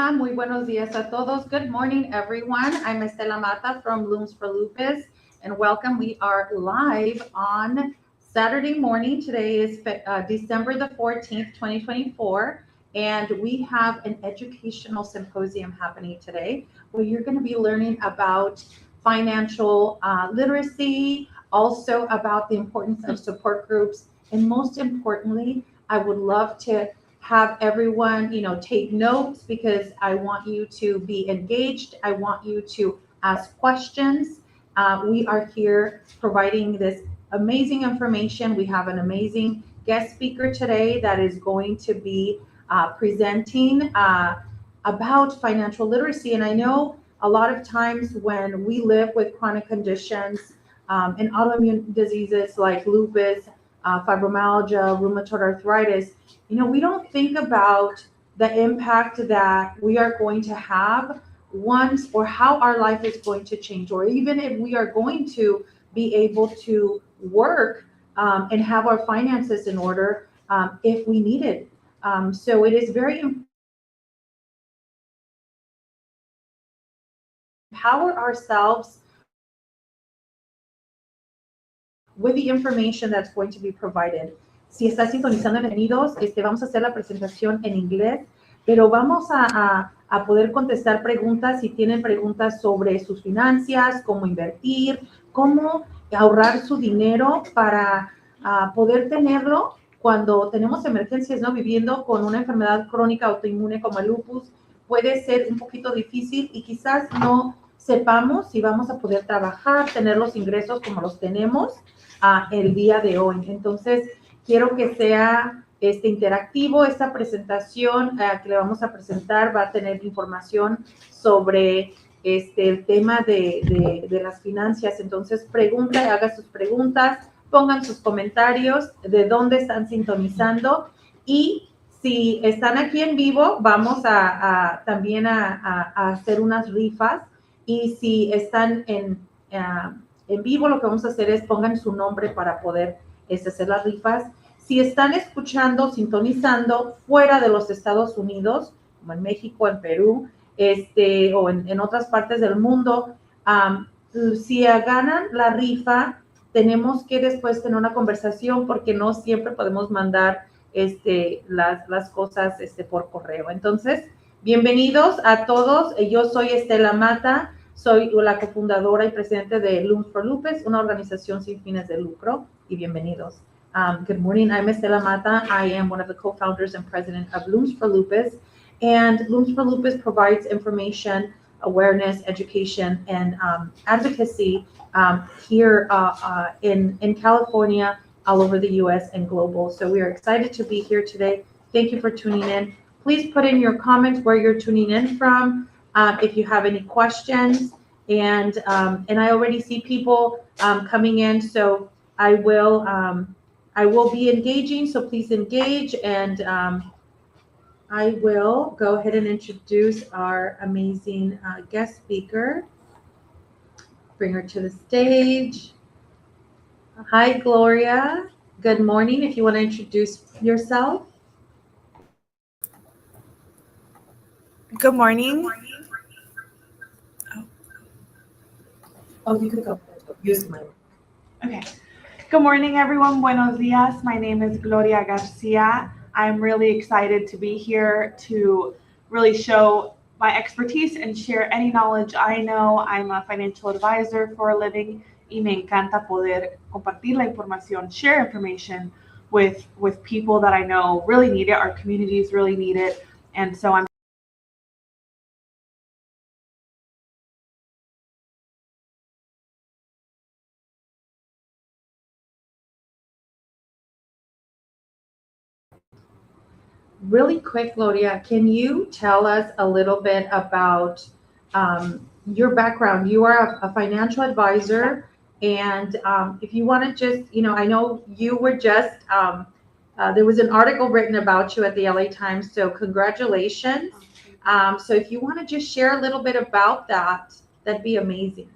Hola, muy buenos días a todos. Good morning, everyone. I'm Esther Mata from Blooms for Lupus, and welcome. We are live on Saturday morning. Today is December the 14th, 2024, and we have an educational symposium happening today where you're going to be learning about financial literacy, also about the importance of support groups, and most importantly, I would love to have everyone, take notes because I want you to be engaged. I want you to ask questions. We are here providing this amazing information. We have an amazing guest speaker today that is going to be presenting about financial literacy. And I know a lot of times when we live with chronic conditions and autoimmune diseases like lupus, fibromyalgia, rheumatoid arthritis, we don't think about the impact that we are going to have once, or how our life is going to change, or even if we are going to be able to work and have our finances in order if we need it. So it is very important to empower ourselves with the information that's going to be provided. Si está sintonizando, bienvenidos. Vamos a hacer la presentación en inglés, pero vamos a poder contestar preguntas si tienen preguntas sobre sus finanzas, cómo invertir, cómo ahorrar su dinero para poder tenerlo cuando tenemos emergencias, ¿no? Viviendo con una enfermedad crónica autoinmune como el lupus, puede ser un poquito difícil y quizás no sepamos si vamos a poder trabajar, tener los ingresos como los tenemos el día de hoy. Entonces, quiero que sea interactivo. Esta presentación que le vamos a presentar va a tener información sobre el tema de las finanzas. Entonces, haga sus preguntas, pongan sus comentarios de dónde están sintonizando, y si están aquí en vivo, vamos también a hacer unas rifas, y si están en vivo, lo que vamos a hacer es pongan su nombre para poder hacer las rifas. Si están escuchando, sintonizando fuera de los Estados Unidos, como en México, en Perú, o en otras partes del mundo, si ganan la rifa, tenemos que después tener una conversación porque no siempre podemos mandar las cosas por correo. Entonces, bienvenidos a todos. Yo soy Esther Mata, soy la cofundadora y presidente de Blooms for Lupus, una organización sin fines de lucro, y bienvenidos. Good morning, I'm Esther Mata. I am one of the co-founders and president of Blooms for Lupus, and Blooms for Lupus provides information, awareness, education, and advocacy here in California, all over the US and global. So we are excited to be here today. Thank you for tuning in. Please put in your comments where you're tuning in from, if you have any questions, and I already see people coming in, so I will be engaging, so please engage, and I will go ahead and introduce our amazing guest speaker. Bring her to the stage. Hi, Gloria. Good morning. If you want to introduce yourself. Good morning. Oh, you could go. Use mine. Okay. Good morning, everyone. Buenos dias. My name is Gloria Garcia. I'm really excited to be here to really show my expertise and share any knowledge I know. I'm a financial advisor for a living, y me encanta poder compartir la información, share information with people that I know really need it. Our communities really need it. And so I'm Really quick, Gloria, can you tell us a little bit about your background? You are a financial advisor, and if you want to just, I know you were just, there was an article written about you at the LA Times, so congratulations. So if you want to just share a little bit about that, that'd be amazing.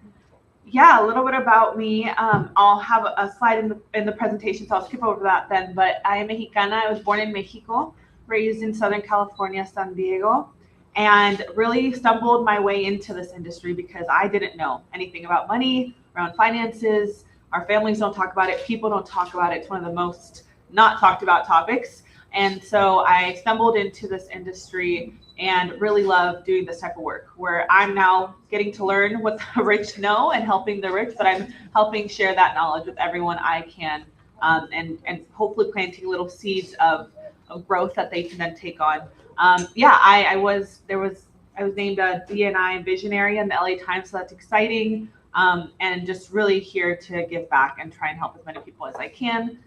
Yeah, a little bit about me. I'll have a slide in the presentation, so I'll skip over that then. But I am Mexicana. I was born in Mexico, raised in Southern California, San Diego, and really stumbled my way into this industry because I didn't know anything about money, around finances. Our families don't talk about it. People don't talk about it. It's one of the most not talked about topics. And so I stumbled into this industry and really love doing this type of work where I'm now getting to learn what the rich know and helping the rich, but I'm helping share that knowledge with everyone I can, and hopefully planting little seeds of growth that they can then take on. I was named a D&I visionary in the LA Times, so that's exciting. And just really here to give back and try and help as many people as I can,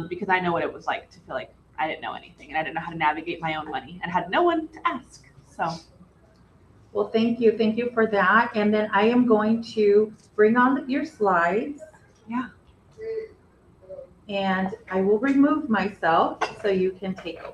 because I know what it was like to feel like I didn't know anything and I didn't know how to navigate my own money and had no one to ask. So, well, thank you for that. And then I am going to bring on your slides. Yeah. And I will remove myself so you can take over.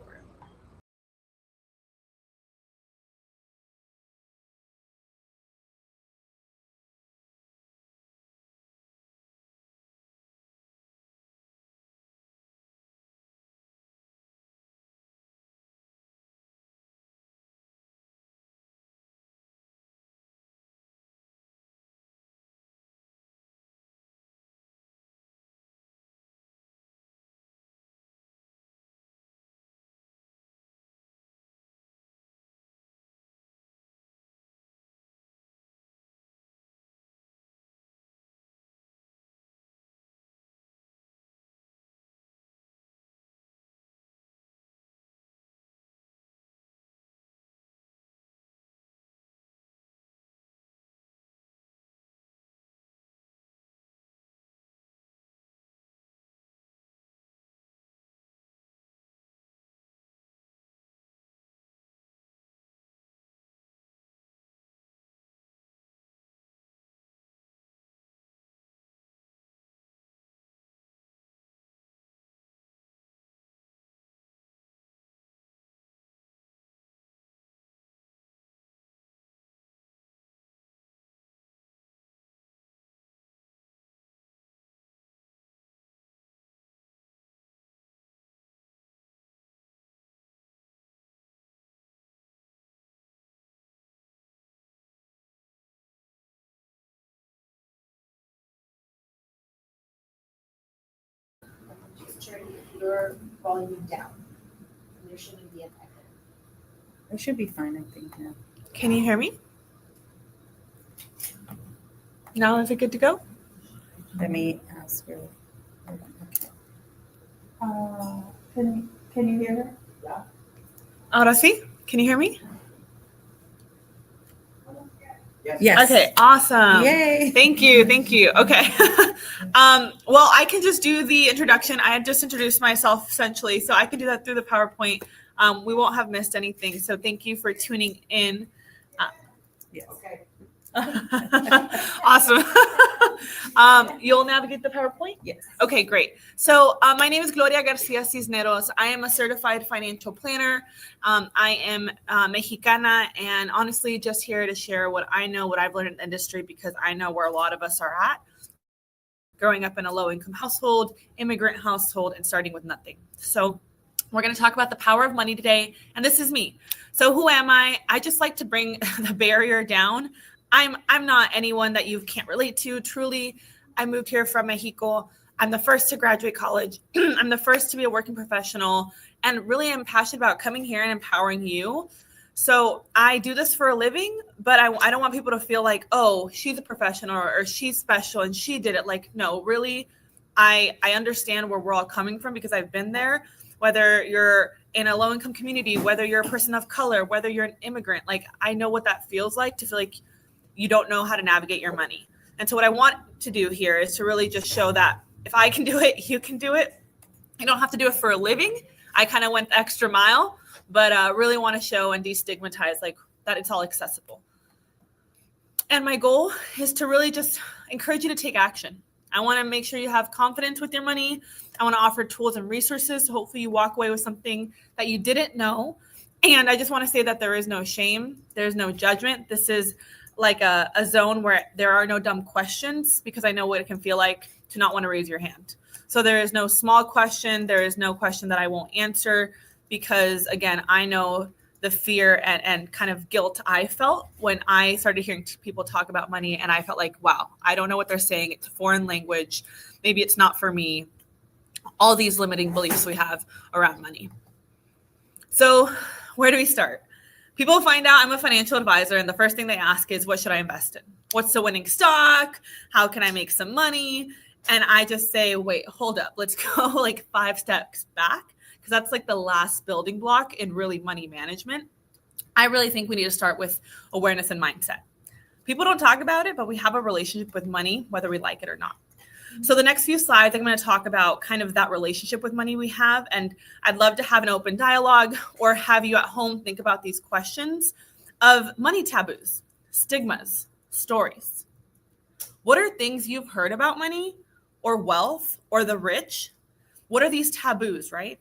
Turn your volume down. There shouldn't be an echo. It should be fine, I think. Now. Can you hear me? Now is it good to go? Let me ask you. Okay. Can you hear her? Yeah. Ahora sí? Can you hear me? Yes. Okay, awesome. Yay. Thank you. Okay. Well, I can just do the introduction. I had just introduced myself essentially, so I can do that through the PowerPoint. We won't have missed anything. So thank you for tuning in. Yes. Okay. Awesome. You'll navigate the PowerPoint? Yes. Okay, great. So my name is Gloria Garcia Cisneros. I am a certified financial planner. I am Mexicana, and honestly just here to share what I know, what I've learned in the industry, because I know where a lot of us are at. Growing up in a low-income household, immigrant household, and starting with nothing. So we're going to talk about the power of money today, and this is me. So who am I? I just like to bring the barrier down. I'm not anyone that you can't relate to. Truly, I moved here from Mexico. I'm the first to graduate college. I'm the first to be a working professional, and really I'm passionate about coming here and empowering you. So I do this for a living, but I don't want people to feel like, oh, she's a professional or she's special and she did it. Like, no, really, I understand where we're all coming from because I've been there. Whether you're in a low-income community, whether you're a person of color, whether you're an immigrant, like I know what that feels like to feel like you don't know how to navigate your money. And so what I want to do here is to really just show that if I can do it, you can do it. You don't have to do it for a living. I kind of went the extra mile, but really want to show and destigmatize like that it's all accessible. And my goal is to really just encourage you to take action. I want to make sure you have confidence with your money. I want to offer tools and resources. So hopefully you walk away with something that you didn't know. And I just want to say that there is no shame. There's no judgment. This is like a zone where there are no dumb questions, because I know what it can feel like to not want to raise your hand. So there is no small question. There is no question that I won't answer, because again, I know the fear and kind of guilt I felt when I started hearing people talk about money. And I felt like, wow, I don't know what they're saying. It's a foreign language. Maybe it's not for me. All these limiting beliefs we have around money. So where do we start? People find out I'm a financial advisor, and the first thing they ask is, what should I invest in? What's the winning stock? How can I make some money? And I just say, wait, hold up. Let's go like 5 steps back, because that's like the last building block in really money management. I really think we need to start with awareness and mindset. People don't talk about it, but we have a relationship with money, whether we like it or not. So the next few slides, I'm going to talk about kind of that relationship with money we have. And I'd love to have an open dialogue or have you at home think about these questions of money taboos, stigmas, stories. What are things you've heard about money or wealth or the rich? What are these taboos, right?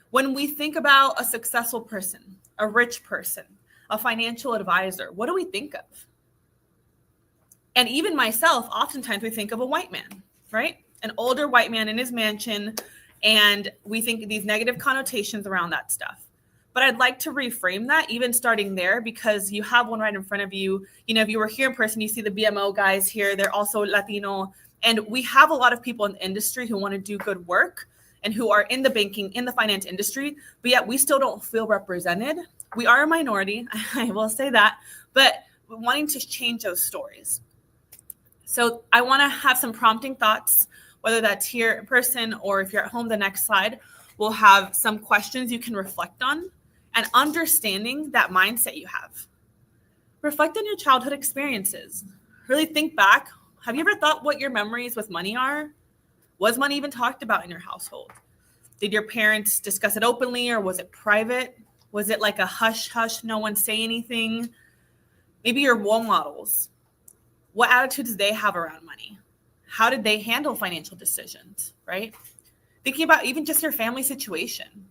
When we think about a successful person, a rich person, a financial advisor, what do we think of? And even myself, oftentimes we think of a white man, right? An older white man in his mansion, and we think these negative connotations around that stuff. But I'd like to reframe that, even starting there, because you have one right in front of you. You know, if you were here in person, you see the BMO guys here. They're also Latino. And we have a lot of people in the industry who want to do good work and who are in the banking, in the finance industry, but yet we still don't feel represented. We are a minority, I will say that, but we're wanting to change those stories. So I want to have some prompting thoughts, whether that's here in person or if you're at home, the next slide, we'll have some questions you can reflect on and understanding that mindset you have. Reflect on your childhood experiences. Really think back. Have you ever thought what your memories with money are? Was money even talked about in your household? Did your parents discuss it openly, or was it private? Was it like a hush, hush, no one say anything? Maybe your role models. What attitudes did they have around money? How did they handle financial decisions, right? Thinking about even just your family situation.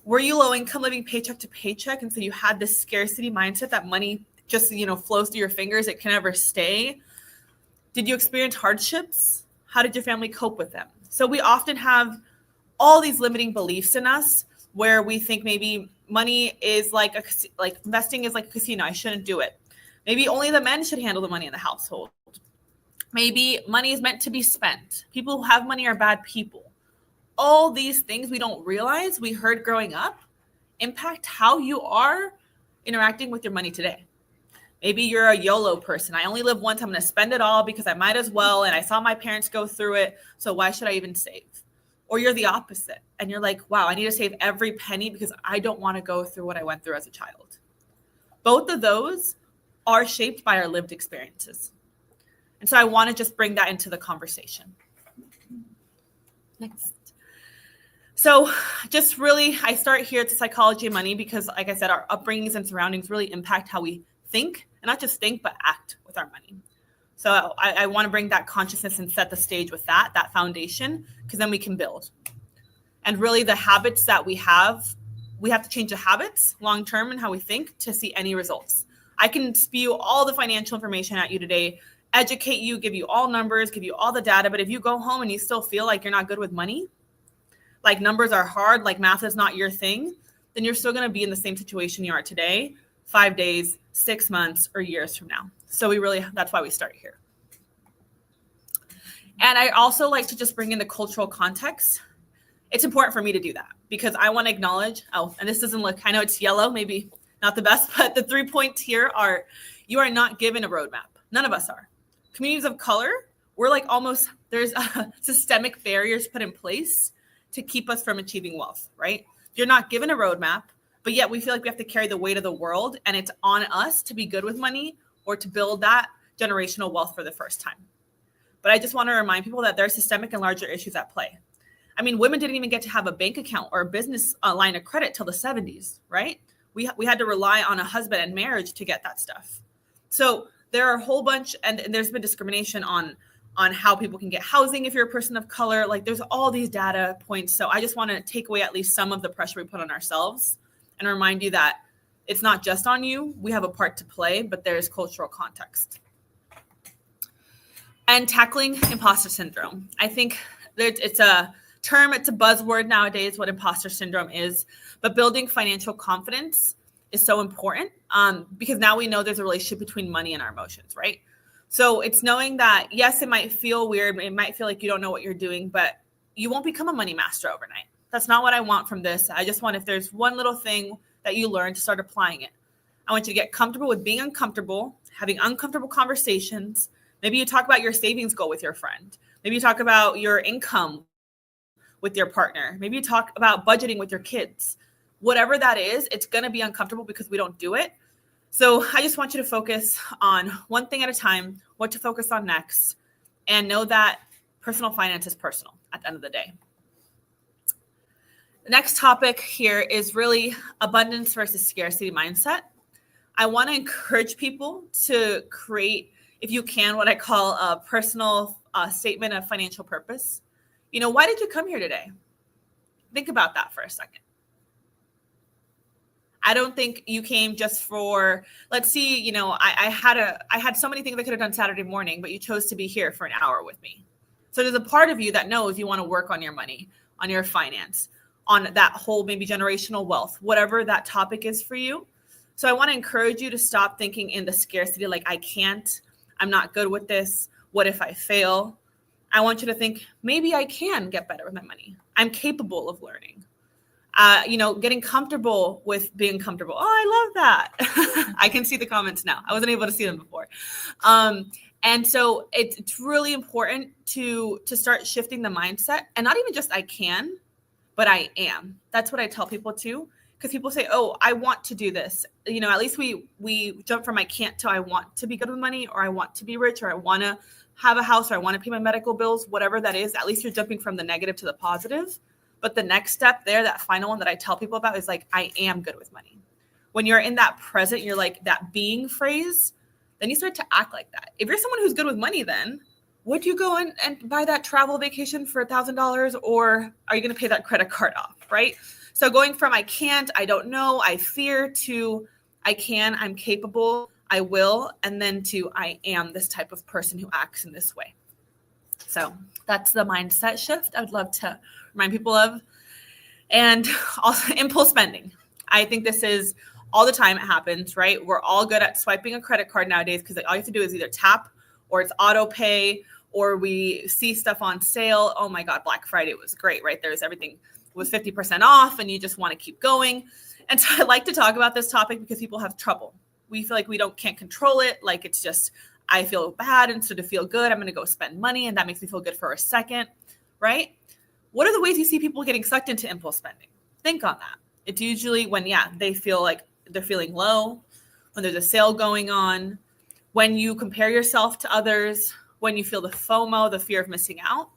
Were you low income, living paycheck to paycheck, and so you had this scarcity mindset that money just, flows through your fingers, it can never stay? Did you experience hardships? How did your family cope with them? So we often have all these limiting beliefs in us where we think maybe money is like investing is like a casino. I shouldn't do it. Maybe only the men should handle the money in the household. Maybe money is meant to be spent. People who have money are bad people. All these things we don't realize we heard growing up impact how you are interacting with your money today. Maybe you're a YOLO person. I only live once. I'm going to spend it all because I might as well. And I saw my parents go through it. So why should I even save? Or you're the opposite. And you're like, wow, I need to save every penny because I don't want to go through what I went through as a child. Both of those are shaped by our lived experiences. And so I want to just bring that into the conversation. Next. So just really, I start here at the psychology of money because, like I said, our upbringings and surroundings really impact how we think, and not just think, but act with our money. So I want to bring that consciousness and set the stage with that foundation, because then we can build. And really the habits that we have to change the habits long-term and how we think to see any results. I can spew all the financial information at you today, educate you, give you all numbers, give you all the data. But if you go home and you still feel like you're not good with money, like numbers are hard, like math is not your thing, then you're still going to be in the same situation you are today, 5 days, 6 months, or years from now. So that's why we start here. And I also like to just bring in the cultural context. It's important for me to do that because I want to acknowledge, and this doesn't look, I know it's yellow, maybe not the best, but the 3 points here are, you are not given a roadmap. None of us are. Communities of color, we're like there's systemic barriers put in place to keep us from achieving wealth, right? You're not given a roadmap, but yet we feel like we have to carry the weight of the world, and it's on us to be good with money or to build that generational wealth for the first time. But I just want to remind people that there are systemic and larger issues at play. I mean, women didn't even get to have a bank account or a business line of credit till the 70s, right? We had to rely on a husband and marriage to get that stuff. So there are a whole bunch, and there's been discrimination on how people can get housing if you're a person of color. Like there's all these data points. So I just want to take away at least some of the pressure we put on ourselves and remind you that it's not just on you. We have a part to play, but there's cultural context. And tackling imposter syndrome. I think that it's a term, it's a buzzword nowadays, what imposter syndrome is, but building financial confidence is so important because now we know there's a relationship between money and our emotions, right? So it's knowing that, yes, it might feel weird. It might feel like you don't know what you're doing, but you won't become a money master overnight. That's not what I want from this. I just want, if there's one little thing that you learn, to start applying it. I want you to get comfortable with being uncomfortable, having uncomfortable conversations. Maybe you talk about your savings goal with your friend. Maybe you talk about your income with your partner. Maybe you talk about budgeting with your kids. Whatever that is, it's going to be uncomfortable because we don't do it. So I just want you to focus on one thing at a time, what to focus on next, and know that personal finance is personal at the end of the day. The next topic here is really abundance versus scarcity mindset. I want to encourage people to create, if you can, what I call a personal statement of financial purpose. You know, why did you come here today? Think about that for a second. I don't think you came just for, let's see, you know, I had so many things I could have done Saturday morning, but you chose to be here for an hour with me. So there's a part of you that knows you want to work on your money, on your finance, on that whole maybe generational wealth, whatever that topic is for you. So I want to encourage you to stop thinking in the scarcity, like I can't, I'm not good with this. What if I fail? I want you to think, maybe I can get better with my money. I'm capable of learning. You know, getting comfortable with being comfortable. Oh, I love that. I can see the comments now. I wasn't able to see them before. And so it's really important to start shifting the mindset, and not even just I can, but I am. That's what I tell people too. Because people say, oh, I want to do this. You know, at least we jump from I can't to I want to be good with money, or I want to be rich, or I want to have a house, or I want to pay my medical bills, whatever that is. At least you're jumping from the negative to the positive. But the next step there, that final one that I tell people about, is like, I am good with money. When you're in that present, you're like that being phrase, then you start to act like that. If you're someone who's good with money, then would you go and buy that travel vacation for $1,000, or are you going to pay that credit card off, right? So going from I can't, I don't know, I fear, to I can, I'm capable, I will, and then to I am this type of person who acts in this way. So that's the mindset shift I would love to remind people of. And also impulse spending. I think this is all the time it happens, right? We're all good at swiping a credit card nowadays because all you have to do is either tap, or it's auto pay, or we see stuff on sale. Oh my God, Black Friday was great, right? There's everything was 50% off, and you just want to keep going. And so I like to talk about this topic because people have trouble. We feel like we can't control it. Like it's just, I feel bad, and so to feel good, I'm going to go spend money, and that makes me feel good for a second, right? What are the ways you see people getting sucked into impulse spending? Think on that. It's usually when, they feel like they're feeling low, when there's a sale going on, when you compare yourself to others, when you feel the FOMO, the fear of missing out.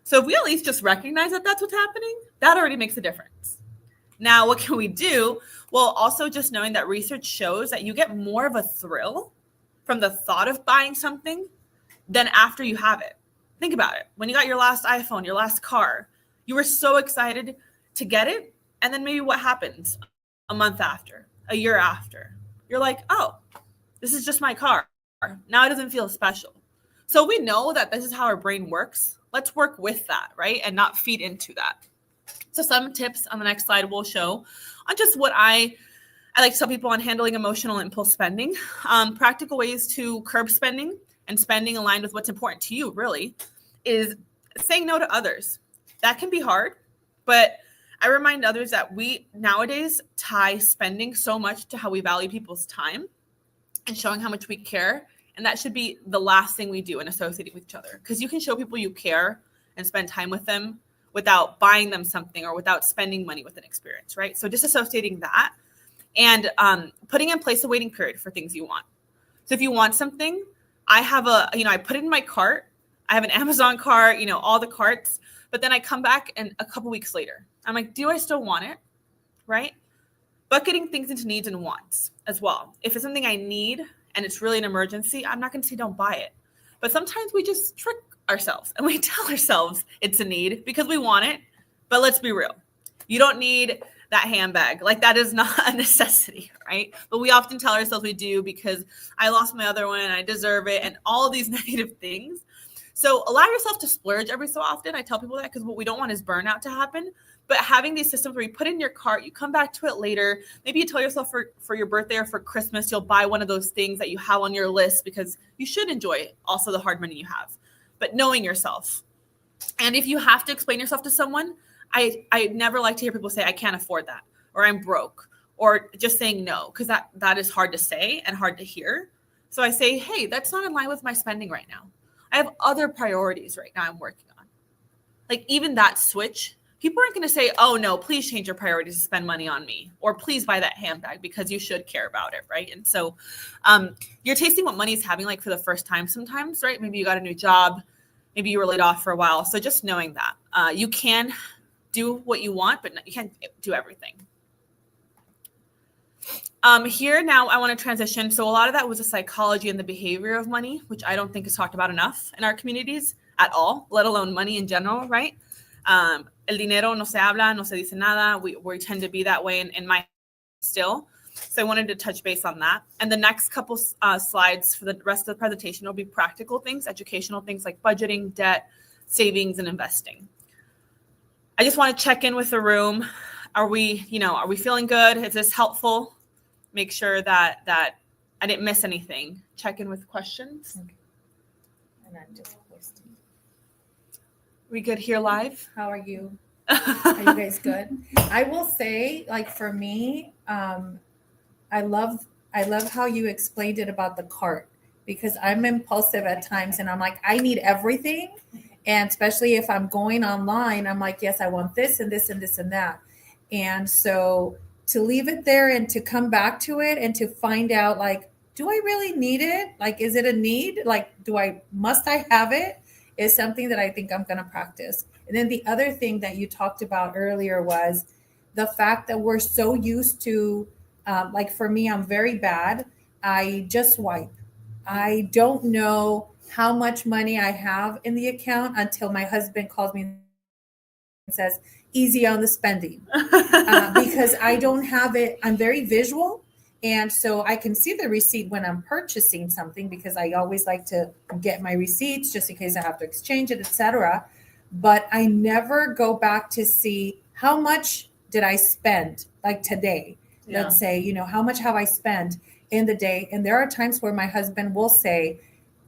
So if we at least just recognize that that's what's happening, that already makes a difference. Now, what can we do? Well, also just knowing that research shows that you get more of a thrill from the thought of buying something than after you have it. Think about it. When you got your last iPhone, your last car, you were so excited to get it. And then maybe what happens a month after, a year after? You're like, oh, this is just my car. Now it doesn't feel special. So we know that this is how our brain works. Let's work with that, right? And not feed into that. So some tips on the next slide will show on just what I like to tell people on handling emotional impulse spending, practical ways to curb spending and spending aligned with what's important to you, really, is saying no to others. That can be hard, but I remind others that we nowadays tie spending so much to how we value people's time and showing how much we care. And that should be the last thing we do in associating with each other, because you can show people you care and spend time with them without buying them something or without spending money with an experience, right? So disassociating that and putting in place a waiting period for things you want. So if you want something, I have I put it in my cart. I have an Amazon cart, all the carts, but then I come back and a couple weeks later, I'm like, do I still want it? Right? Bucketing things into needs and wants as well. If it's something I need and it's really an emergency, I'm not going to say don't buy it. But sometimes we just trick ourselves and we tell ourselves it's a need because we want it. But let's be real. You don't need that handbag. Like that is not a necessity, right? But we often tell ourselves we do because I lost my other one and I deserve it and all these negative things. So allow yourself to splurge every so often. I tell people that because what we don't want is burnout to happen. But having these systems where you put in your cart, you come back to it later. Maybe you tell yourself for your birthday or for Christmas, you'll buy one of those things that you have on your list because you should enjoy also the hard money you have. But knowing yourself. And if you have to explain yourself to someone, I never like to hear people say, I can't afford that, or I'm broke, or just saying no, because that is hard to say and hard to hear. So I say, hey, that's not in line with my spending right now. I have other priorities right now I'm working on. Like even that switch, people aren't going to say, oh no, please change your priorities to spend money on me, or please buy that handbag because you should care about it, right? And so you're tasting what money is having like for the first time sometimes, right? Maybe you got a new job, maybe you were laid off for a while. So just knowing that you can do what you want, but you can't do everything. Here now I want to transition. So a lot of that was the psychology and the behavior of money, which I don't think is talked about enough in our communities at all, let alone money in general, right? El dinero no se habla, no se dice nada. We tend to be that way in my still. So I wanted to touch base on that. And the next couple slides for the rest of the presentation will be practical things, educational things like budgeting, debt, savings, and investing. I just want to check in with the room. Are we feeling good? Is this helpful? Make sure that I didn't miss anything. Check in with questions. Okay. And I'm just posting. We good here live? How are you? Are you guys good? I will say, like for me, I love how you explained it about the cart, because I'm impulsive at times and I'm like, I need everything. And especially if I'm going online, I'm like, yes, I want this and this and this and that. And so to leave it there and to come back to it and to find out, like, do I really need it? Like, is it a need? Like, must I have it? Is something that I think I'm going to practice. And then the other thing that you talked about earlier was the fact that we're so used to, like for me, I'm very bad. I just swipe. I don't know how much money I have in the account until my husband calls me and says, easy on the spending, because I don't have it. I'm very visual. And so I can see the receipt when I'm purchasing something, because I always like to get my receipts just in case I have to exchange it, etc. But I never go back to see how much did I spend, like today. Yeah. Let's say, how much have I spent in the day? And there are times where my husband will say,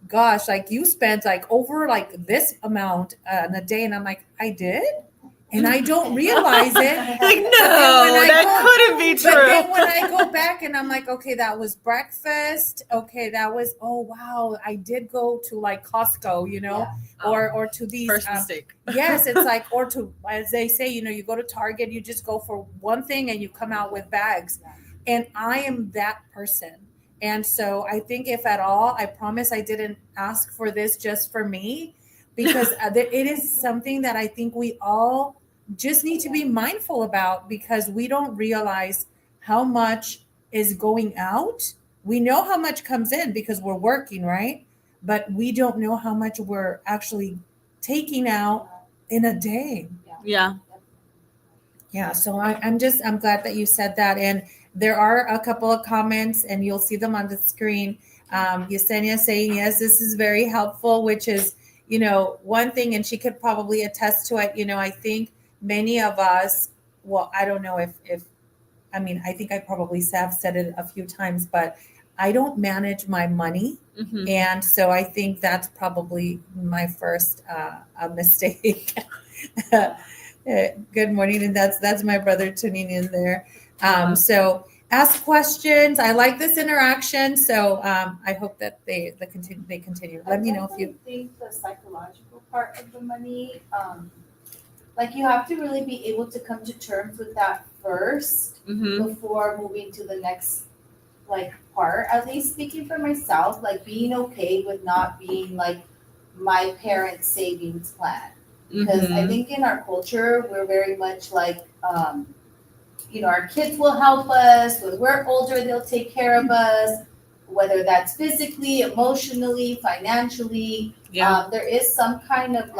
gosh, like you spent like over like this amount in a day. And I'm like, I did? And I don't realize it. Like, no, couldn't be true. But then when I go back and I'm like, okay, that was breakfast. Okay, that was, oh, wow, I did go to like Costco, yeah. or to these. First mistake. Yes, it's like, or to, as they say, you go to Target, you just go for one thing and you come out with bags. And I am that person. And so I think if at all, I promise I didn't ask for this just for me, because it is something that I think we all just need to be mindful about, because we don't realize how much is going out. We know how much comes in because we're working, right? But we don't know how much we're actually taking out in a day. Yeah. Yeah. So I'm glad that you said that. And there are a couple of comments and you'll see them on the screen. Yesenia saying, yes, this is very helpful, which is, one thing, and she could probably attest to it. I think many of us, well, I don't know I think I probably have said it a few times, but I don't manage my money. Mm-hmm. And so I think that's probably my first mistake. Good morning. And that's my brother tuning in there. So ask questions. I like this interaction. So I hope that they continue. Let me know if you think the psychological part of the money, like you have to really be able to come to terms with that first, mm-hmm. before moving to the next part. At least speaking for myself, being okay with not being like my parents' savings plan. Because mm-hmm. I think in our culture, we're very much our kids will help us. When we're older, they'll take care of us, whether that's physically, emotionally, financially. Yeah. There is some kind of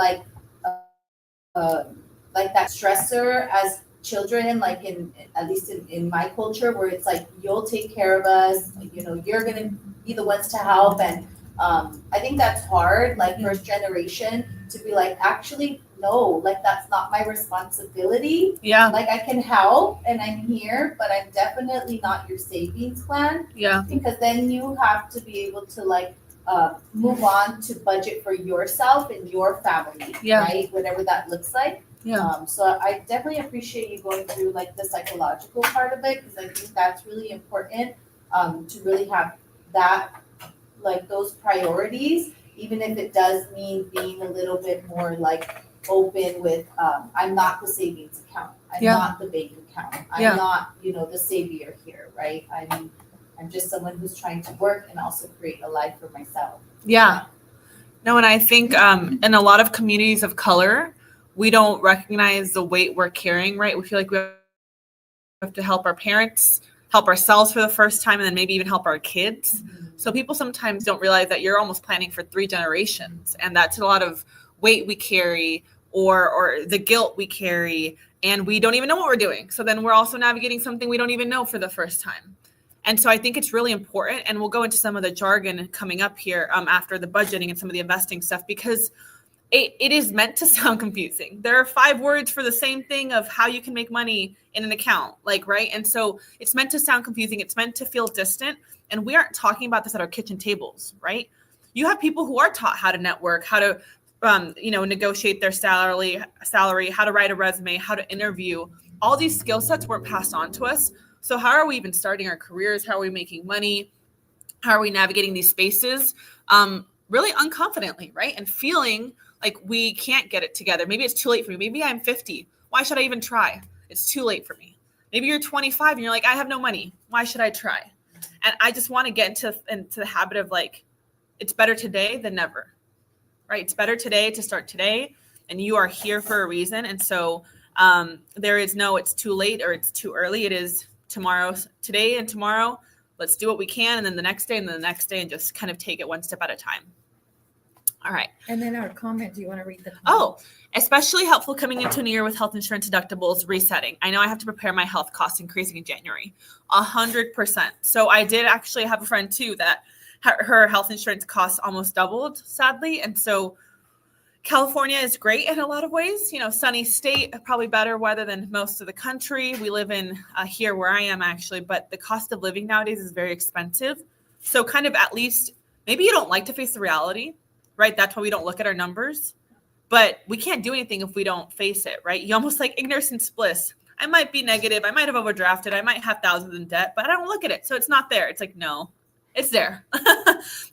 that stressor as children, at least in my culture, where it's you'll take care of us, you're going to be the ones to help. And I think that's hard, like first generation, to be like, actually, no, like that's not my responsibility. Yeah. Like I can help and I'm here, but I'm definitely not your savings plan. Yeah. Because then you have to be able to like move on to budget for yourself and your family, right? Whatever that looks like. Yeah. So I definitely appreciate you going through like the psychological part of it, because I think that's really important to really have that, like those priorities, even if it does mean being a little bit more like open with, I'm not the savings account, I'm not the bank account, I'm not, the savior here, right? I'm just someone who's trying to work and also create a life for myself. Yeah. No, and I think in a lot of communities of color, we don't recognize the weight we're carrying, right? We feel like we have to help our parents, help ourselves for the first time, and then maybe even help our kids. So people sometimes don't realize that you're almost planning for 3 generations, and that's a lot of weight we carry or the guilt we carry, and we don't even know what we're doing. So then we're also navigating something we don't even know for the first time. And so I think it's really important, and we'll go into some of the jargon coming up here after the budgeting and some of the investing stuff, because it is meant to sound confusing. There are 5 words for the same thing of how you can make money in an account, like, right? And so it's meant to sound confusing. It's meant to feel distant. And we aren't talking about this at our kitchen tables, right? You have people who are taught how to network, how to, negotiate their salary, how to write a resume, how to interview. All these skill sets weren't passed on to us. So how are we even starting our careers? How are we making money? How are we navigating these spaces? Really unconfidently, right? And feeling like we can't get it together. Maybe it's too late for me. Maybe I'm 50. Why should I even try? It's too late for me. Maybe you're 25 and you're like, I have no money. Why should I try? And I just want to get into the habit of like, it's better today than never, right? It's better today to start today, and you are here for a reason. And so there is no, it's too late or it's too early. It is tomorrow, today and tomorrow. Let's do what we can. And then the next day and then the next day, and just kind of take it one step at a time. All right. And then our comment, do you want to read the comment? Oh, especially helpful coming into a new year with health insurance deductibles resetting. I know I have to prepare my health costs increasing in January. 100%. So I did actually have a friend too that her health insurance costs almost doubled, sadly. And so California is great in a lot of ways. Sunny state, probably better weather than most of the country. We live in here where I am actually, but the cost of living nowadays is very expensive. So kind of at least, maybe you don't like to face the reality, right? That's why we don't look at our numbers, but we can't do anything if we don't face it, right? You almost like ignorance bliss. I might be negative. I might have overdrafted. I might have thousands in debt, but I don't look at it. So it's not there. It's like, no, it's there.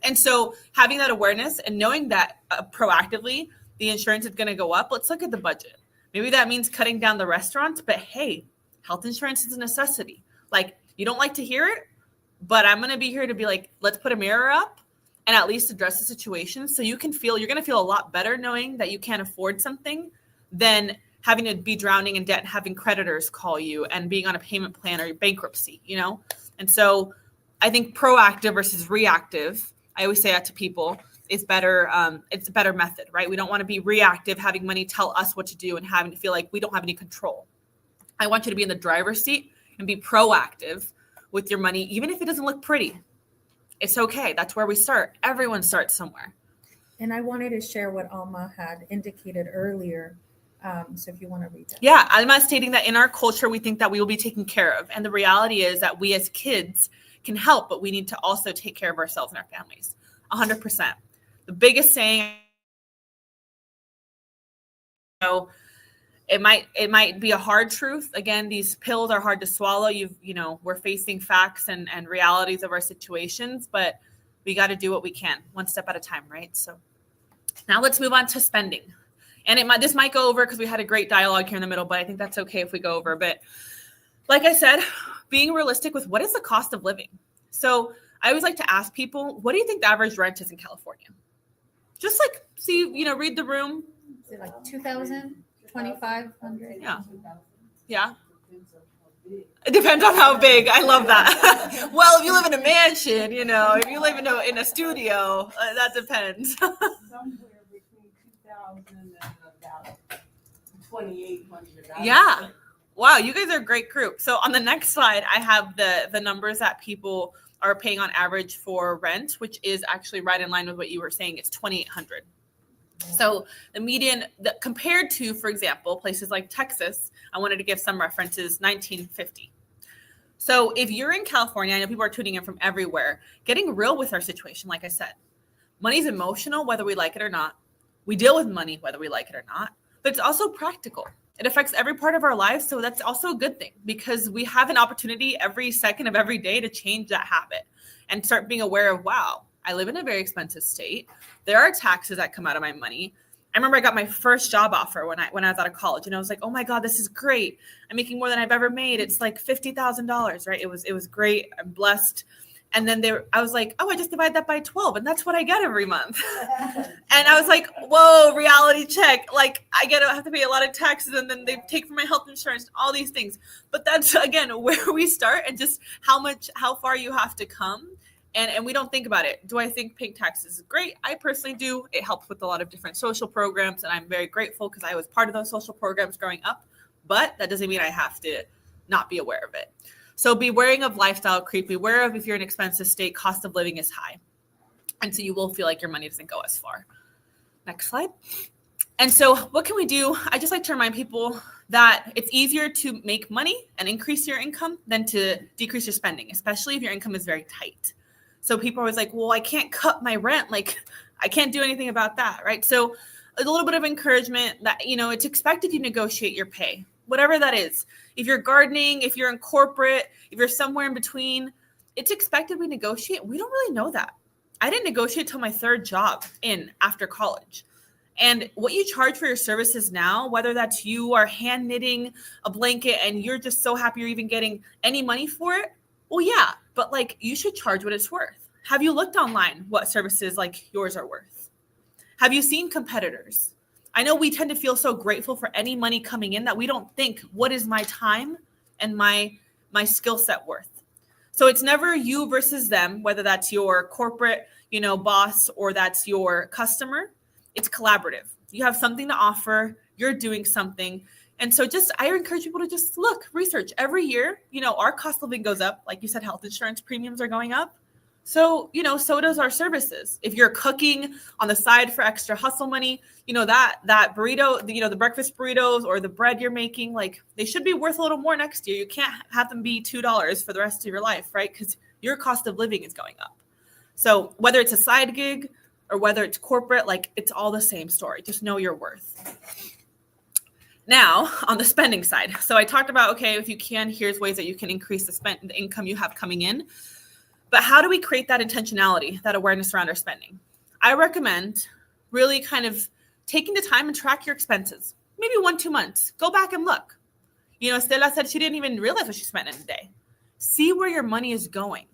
And so having that awareness and knowing that proactively the insurance is going to go up, let's look at the budget. Maybe that means cutting down the restaurants, but hey, health insurance is a necessity. Like, you don't like to hear it, but I'm going to be here to be like, let's put a mirror up and at least address the situation, so you can feel, you're going to feel a lot better knowing that you can't afford something than having to be drowning in debt and having creditors call you and being on a payment plan or bankruptcy, And so I think proactive versus reactive, I always say that to people, is better. It's a better method, right? We don't want to be reactive, having money tell us what to do and having to feel like we don't have any control. I want you to be in the driver's seat and be proactive with your money, even if it doesn't look pretty. It's okay. That's where we start. Everyone starts somewhere. And I wanted to share what Alma had indicated earlier. So if you want to read that. Yeah, Alma is stating that in our culture, we think that we will be taken care of. And the reality is that we as kids can help, but we need to also take care of ourselves and our families. 100%. The biggest saying, it might be a hard truth. Again, these pills are hard to swallow. We're facing facts and realities of our situations, but we got to do what we can, one step at a time, right? So now let's move on to spending. And this might go over because we had a great dialogue here in the middle, but I think that's okay if we go over. But like I said, being realistic with what is the cost of living. So I always like to ask people, what do you think the average rent is in California? Just like see, read the room. Is it like 2,000, 2,500? Yeah. It depends on how big. I love that. Well, if you live in a mansion, if you live in a studio, that depends. Somewhere between 2,000 and about 2,800. Yeah. Wow, you guys are a great group. So on the next slide, I have the numbers that people are paying on average for rent, which is actually right in line with what you were saying. It's $2,800. So the median, compared to, for example, places like Texas, I wanted to give some references, $1,950. So if you're in California, I know people are tuning in from everywhere, getting real with our situation, like I said, money's emotional, whether we like it or not. We deal with money, whether we like it or not, but it's also practical. It affects every part of our lives. So that's also a good thing because we have an opportunity every second of every day to change that habit and start being aware of, wow, I live in a very expensive state. There are taxes that come out of my money. I remember I got my first job offer when I was out of college, and I was like, oh my God, this is great. I'm making more than I've ever made. It's like $50,000, right? It was great. I'm blessed. And then I was like, oh, I just divide that by 12 and that's what I get every month. And I was like, whoa, reality check. Like I have to pay a lot of taxes and then they take from my health insurance, all these things. But that's again, where we start and just how far you have to come. And we don't think about it. Do I think paying taxes is great? I personally do. It helps with a lot of different social programs. And I'm very grateful because I was part of those social programs growing up. But that doesn't mean I have to not be aware of it. So be wary of lifestyle creep. Be aware of if you're in an expensive state, cost of living is high. And so you will feel like your money doesn't go as far. Next slide. And so what can we do? I just like to remind people that it's easier to make money and increase your income than to decrease your spending, especially if your income is very tight. So people are always like, well, I can't cut my rent. Like I can't do anything about that, right? So a little bit of encouragement that, it's expected you negotiate your pay, whatever that is. If you're gardening, if you're in corporate, if you're somewhere in between, it's expected we negotiate. We don't really know that. I didn't negotiate till my third job after college. And what you charge for your services now, whether that's you are hand knitting a blanket and you're just so happy you're even getting any money for it, well, yeah, but like you should charge what it's worth. Have you looked online what services like yours are worth? Have you seen competitors? I know we tend to feel so grateful for any money coming in that we don't think, what is my time and my skill set worth? So it's never you versus them, whether that's your corporate, boss or that's your customer. It's collaborative. You have something to offer. You're doing something. And so I encourage people to just research every year. Our cost of living goes up. Like you said, health insurance premiums are going up. So, so does our services. If you're cooking on the side for extra hustle money, that burrito, the breakfast burritos or the bread you're making, like they should be worth a little more next year. You can't have them be $2 for the rest of your life, right? Because your cost of living is going up. So whether it's a side gig or whether it's corporate, like it's all the same story. Just know your worth. Now, on the spending side. So I talked about, okay, if you can, here's ways that you can increase the income you have coming in. But how do we create that intentionality, that awareness around our spending? I recommend really kind of taking the time and track your expenses. Maybe 1-2 months. Go back and look. Estela said she didn't even realize what she spent in a day. See where your money is going.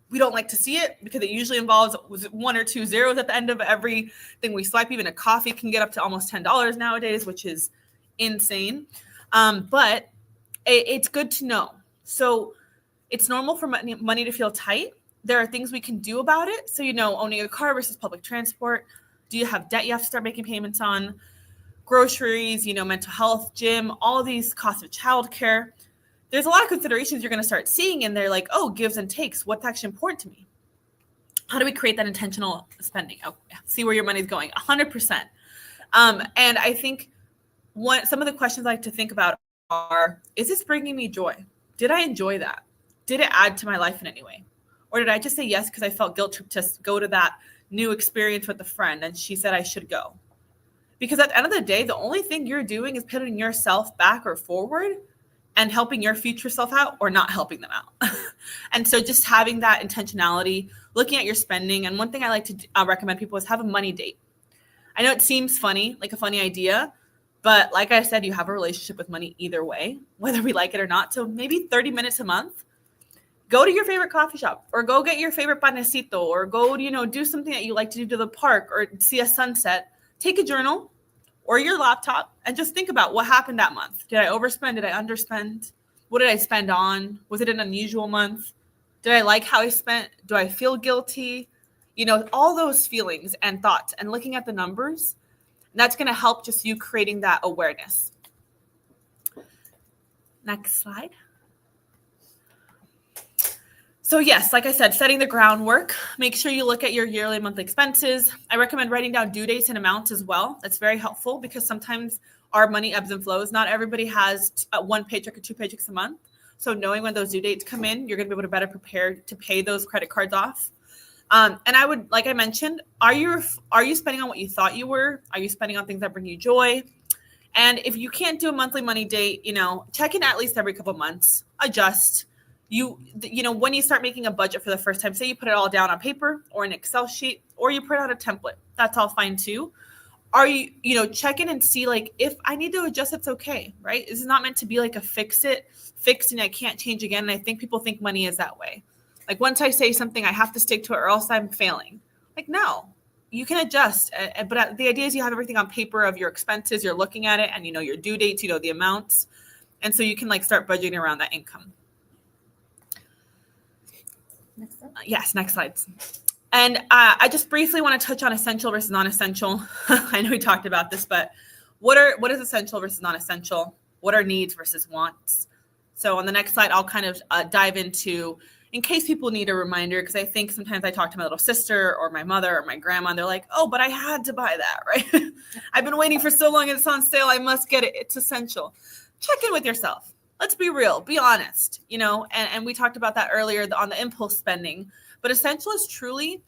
We don't like to see it because it usually involves 1 or 2 zeros at the end of everything we swipe. Even a coffee can get up to almost $10 nowadays, which is insane. But it's good to know. So it's normal for money to feel tight. There are things we can do about it. So, owning a car versus public transport. Do you have debt you have to start making payments on? Groceries, mental health, gym, all these costs of childcare. There's a lot of considerations you're going to start seeing in there, like, oh, gives and takes. What's actually important to me? How do we create that intentional spending? Oh, yeah. See where your money's going, 100%. And I think some of the questions I like to think about are, is this bringing me joy? Did I enjoy that? Did it add to my life in any way? Or did I just say yes because I felt guilt to go to that new experience with a friend and she said I should go? Because at the end of the day, the only thing you're doing is putting yourself back or forward and helping your future self out or not helping them out. And so just having that intentionality, looking at your spending. And one thing I like to recommend people is have a money date. I know it seems funny, like a funny idea, but like I said, you have a relationship with money either way, whether we like it or not. So maybe 30 minutes a month, go to your favorite coffee shop or go get your favorite panecito or go, do something that you like to do to the park or see a sunset. Take a journal or your laptop and just think about what happened that month. Did I overspend? Did I underspend? What did I spend on? Was it an unusual month? Did I like how I spent? Do I feel guilty? All those feelings and thoughts and looking at the numbers, that's going to help just you creating that awareness. Next slide. So yes, like I said, setting the groundwork, make sure you look at your yearly and monthly expenses. I recommend writing down due dates and amounts as well. That's very helpful because sometimes our money ebbs and flows. Not everybody has one paycheck or two paychecks a month. So knowing when those due dates come in, you're going to be able to better prepare to pay those credit cards off. And I would, like I mentioned, are you spending on what you thought you were? Are you spending on things that bring you joy? And if you can't do a monthly money date, check in at least every couple months, adjust. When you start making a budget for the first time, say you put it all down on paper or an Excel sheet, or you print out a template, that's all fine too. Are you, check in and see like, if I need to adjust, it's okay, right? This is not meant to be like a fixed and I can't change again. And I think people think money is that way. Like once I say something, I have to stick to it or else I'm failing. Like, no, you can adjust. But the idea is you have everything on paper of your expenses. You're looking at it and your due dates, the amounts. And so you can like start budgeting around that income. Yes, next slides. And I just briefly want to touch on essential versus non-essential. I know we talked about this, but what is essential versus non-essential? What are needs versus wants? So on the next slide, I'll kind of dive into, in case people need a reminder, because I think sometimes I talk to my little sister or my mother or my grandma, and they're like, oh, but I had to buy that, right? I've been waiting for so long and it's on sale. I must get it. It's essential. Check in with yourself. Let's be real, be honest, and we talked about that earlier on the impulse spending, but essential is truly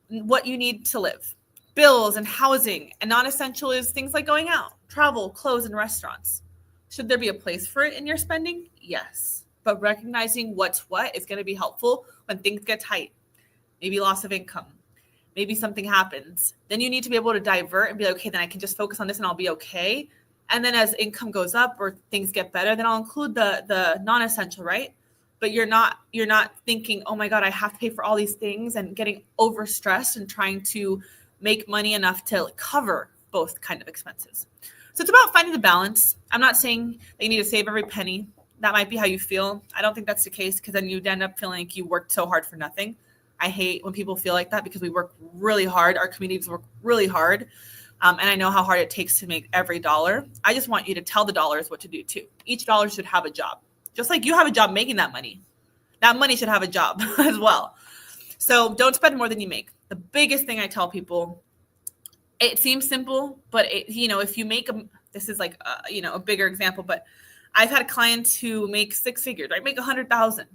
what you need to live, bills and housing, and non-essential is things like going out, travel, clothes, and restaurants. Should there be a place for it in your spending? Yes, but recognizing what's what is going to be helpful when things get tight, maybe loss of income, maybe something happens. Then you need to be able to divert and be like, okay, then I can just focus on this and I'll be okay. And then as income goes up or things get better, then I'll include the non-essential, right? But you're not thinking, oh my God, I have to pay for all these things and getting overstressed and trying to make money enough to cover both kind of expenses. So it's about finding the balance. I'm not saying that you need to save every penny. That might be how you feel. I don't think that's the case because then you'd end up feeling like you worked so hard for nothing. I hate when people feel like that because we work really hard. Our communities work really hard. And I know how hard it takes to make every dollar. I just want you to tell the dollars what to do too. Each dollar should have a job. Just like you have a job making that money should have a job as well. So don't spend more than you make. The biggest thing I tell people, it seems simple, but if you make this is like, a bigger example, but I've had clients who make six figures, right? Make 100,000.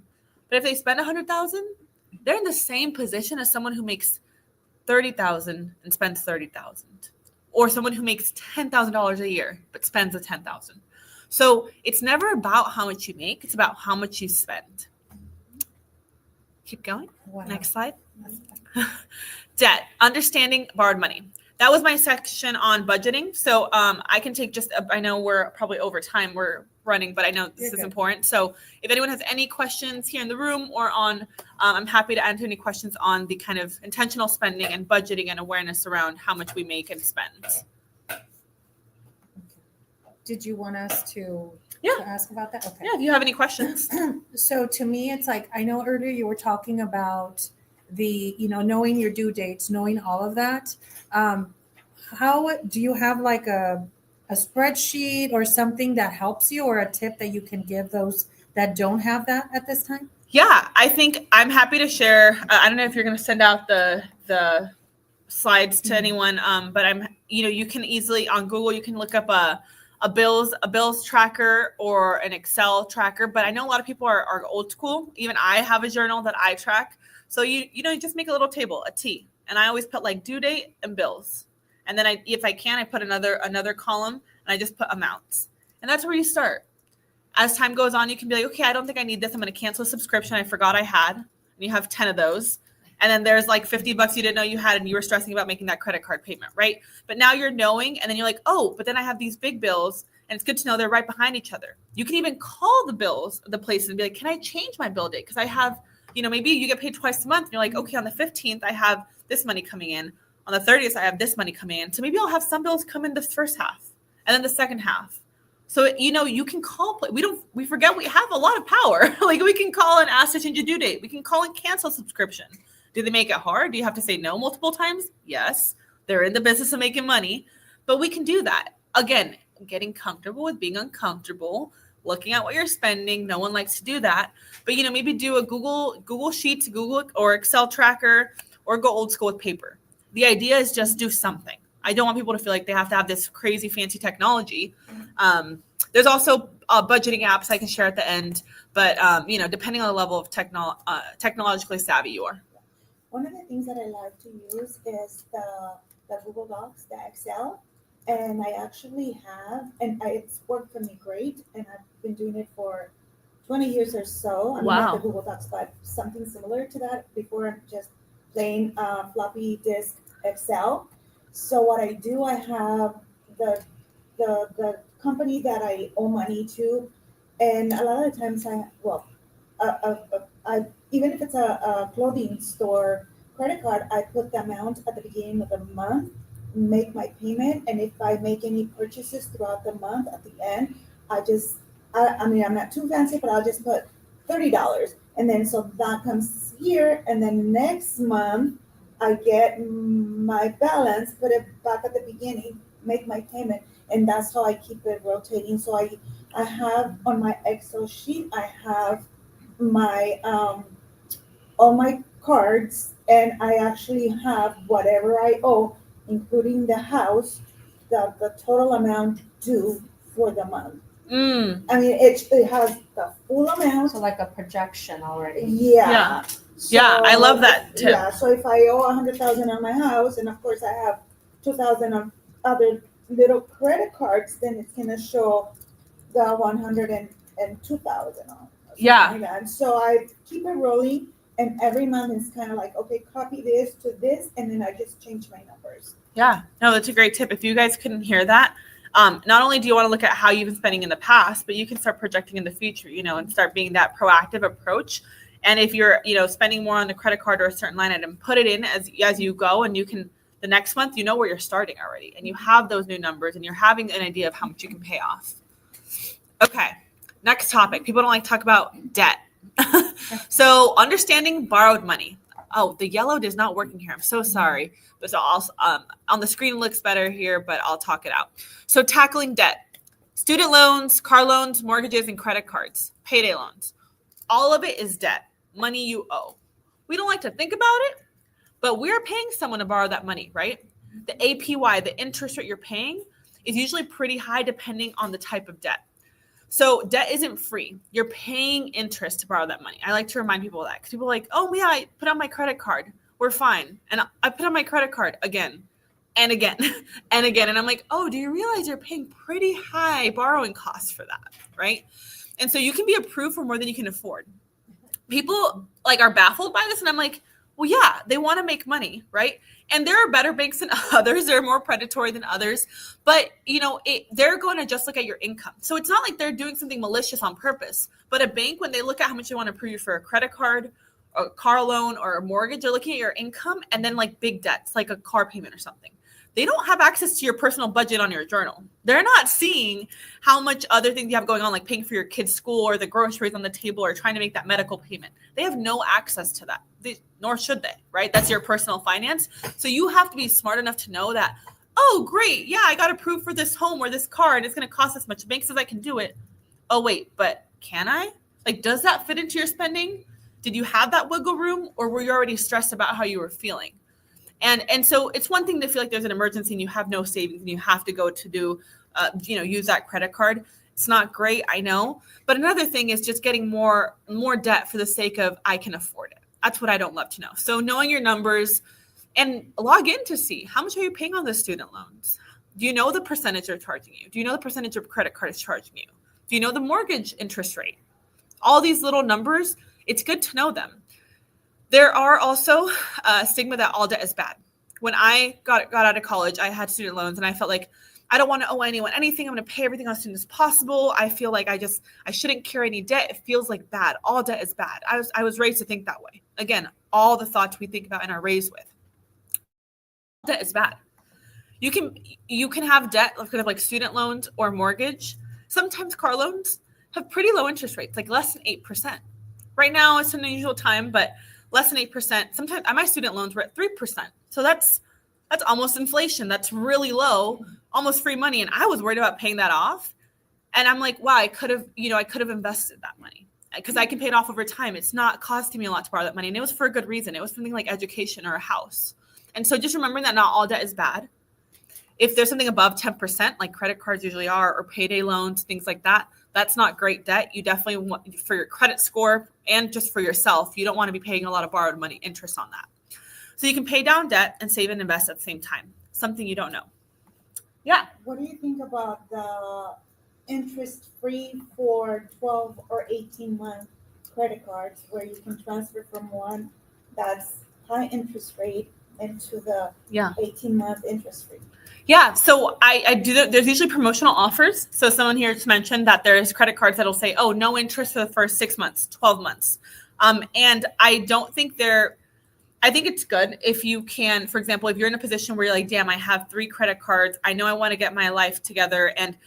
But if they spend 100,000, they're in the same position as someone who makes 30,000 and spends 30,000. Or someone who makes $10,000 a year, but spends the 10,000. So it's never about how much you make. It's about how much you spend. Keep going. Wow. Next slide. Debt, understanding borrowed money. That was my section on budgeting. So I can take I know we're probably over time. We're running, but I know this is important. So if anyone has any questions here in the room or on, I'm happy to answer any questions on the kind of intentional spending and budgeting and awareness around how much we make and spend. Did you want us to ask about that? Okay. Yeah, if you have any questions. So to me, it's like, I know earlier you were talking about the, knowing your due dates, knowing all of that. How do you have like a spreadsheet or something that helps you, or a tip that you can give those that don't have that at this time? Yeah, I think I'm happy to share. I don't know if you're going to send out the slides to anyone, but you can easily on Google, you can look up a bills tracker or an Excel tracker. But I know a lot of people are old school. Even I have a journal that I track. So you just make a little table, a T, and I always put like due date and bills. And then if I can, I put another column and I just put amounts. And that's where you start. As time goes on, you can be like, okay, I don't think I need this. I'm going to cancel a subscription I forgot I had. And you have 10 of those. And then there's like $50 you didn't know you had, and you were stressing about making that credit card payment, right? But now you're knowing, and then you're like, oh, but then I have these big bills, and it's good to know they're right behind each other. You can even call the places and be like, can I change my bill date? Because I have, maybe you get paid twice a month. And you're like, okay, on the 15th, I have this money coming in. On the 30th, I have this money coming in. So maybe I'll have some bills come in the first half and then the second half. So, you can call, we forget we have a lot of power. Like we can call and ask to change a due date. We can call and cancel subscription. Do they make it hard? Do you have to say no multiple times? Yes. They're in the business of making money, but we can do that. Again, getting comfortable with being uncomfortable, looking at what you're spending. No one likes to do that. But, maybe do a Google Sheets, Google or Excel tracker, or go old school with paper. The idea is just do something. I don't want people to feel like they have to have this crazy fancy technology. There's also budgeting apps I can share at the end. But, depending on the level of technologically savvy you are. One of the things that I like to use is the Google Docs, the Excel. And I actually have, it's worked for me great. And I've been doing it for 20 years or so. Not the Google Docs, but something similar to that before just plain floppy disk Excel. So what I do, I have the company that I owe money to. And a lot of the times even if it's a clothing store credit card, I put the amount at the beginning of the month, make my payment, and if I make any purchases throughout the month, at the end, I'm not too fancy, but I'll just put $30. And then so that comes here, and then next month, I get my balance, put it back at the beginning, make my payment, and that's how I keep it rotating. So I have on my Excel sheet, I have my all my cards, and I actually have whatever I owe, including the house, the total amount due for the month. I mean, it has the full amount. So like a projection already. Yeah. So, yeah, I love that too. Yeah, so if I owe $100,000 on my house, and of course I have $2,000 on other little credit cards, then it's gonna show the $102,000 on. Yeah. And so I keep it rolling, and every month it's kind of like, okay, copy this to this, and then I just change my numbers. Yeah, no, that's a great tip. If you guys couldn't hear that, not only do you want to look at how you've been spending in the past, but you can start projecting in the future, and start being that proactive approach. And if you're, spending more on the credit card or a certain line item, put it in as you go, and you can, the next month, where you're starting already, and you have those new numbers, and you're having an idea of how much you can pay off. Okay, next topic. People don't like to talk about debt. So understanding borrowed money. Oh, the yellow is not working here. I'm so sorry. But so also, on the screen looks better here, but I'll talk it out. So tackling debt, student loans, car loans, mortgages, and credit cards, payday loans. All of it is debt, money you owe. We don't like to think about it, but we're paying someone to borrow that money, right? The APY, the interest rate you're paying, is usually pretty high depending on the type of debt. So debt isn't free. You're paying interest to borrow that money. I like to remind people of that because people are like, oh yeah, I put on my credit card. We're fine. And I put on my credit card again and again and again. And I'm like, oh, do you realize you're paying pretty high borrowing costs for that, right? And so you can be approved for more than you can afford. People are baffled by this. And I'm like, well, yeah, they want to make money, right? And there are better banks than others. They're more predatory than others. But, they're going to just look at your income. So it's not like they're doing something malicious on purpose. But a bank, when they look at how much they want to approve you for a credit card, a car loan, or a mortgage, they're looking at your income and then big debts, like a car payment or something. They don't have access to your personal budget on your journal. They're not seeing how much other things you have going on, like paying for your kid's school or the groceries on the table or trying to make that medical payment. They have no access to that, nor should they, right? That's your personal finance. So you have to be smart enough to know that, oh, great. Yeah, I got approved for this home or this car and it's going to cost this much. The bank says I can do it. Oh, wait, but can I? Does that fit into your spending? Did you have that wiggle room, or were you already stressed about how you were feeling? And so it's one thing to feel like there's an emergency and you have no savings and you have to go to do, use that credit card. It's not great, I know. But another thing is just getting more debt for the sake of I can afford it. That's what I don't love to know. So knowing your numbers and log in to see how much are you paying on the student loans? Do you know the percentage they're charging you? Do you know the percentage of credit card is charging you? Do you know the mortgage interest rate? All these little numbers, it's good to know them. There are also a stigma that all debt is bad. When I got out of college, I had student loans and I felt like I don't want to owe anyone anything. I'm going to pay everything as soon as possible. I feel like I shouldn't carry any debt. It feels like bad. All debt is bad. I was raised to think that way. Again, all the thoughts we think about and are raised with. Debt is bad. You can have debt like student loans or mortgage. Sometimes car loans have pretty low interest rates, like less than 8%. Right now it's an unusual time, but less than 8%. Sometimes my student loans were at 3%. So that's almost inflation. That's really low, almost free money. And I was worried about paying that off. And I'm like, wow, I could have invested that money because I can pay it off over time. It's not costing me a lot to borrow that money. And it was for a good reason. It was something like education or a house. And so just remembering that not all debt is bad. If there's something above 10%, like credit cards usually are, or payday loans, things like that, that's not great debt. You definitely want, for your credit score and just for yourself, you don't want to be paying a lot of borrowed money interest on that. So you can pay down debt and save and invest at the same time. Something you don't know. Yeah. What do you think about the interest-free for 12 or 18-month credit cards where you can transfer from one that's high interest rate into the 18-month interest free? Yeah, so I do. There's usually promotional offers. So someone here just mentioned that there's credit cards that'll say, oh, no interest for the first 6 months, 12 months. And I don't think I think it's good if you can, for example, if you're in a position where you're like, damn, I have 3 credit cards. I know I want to get my life together and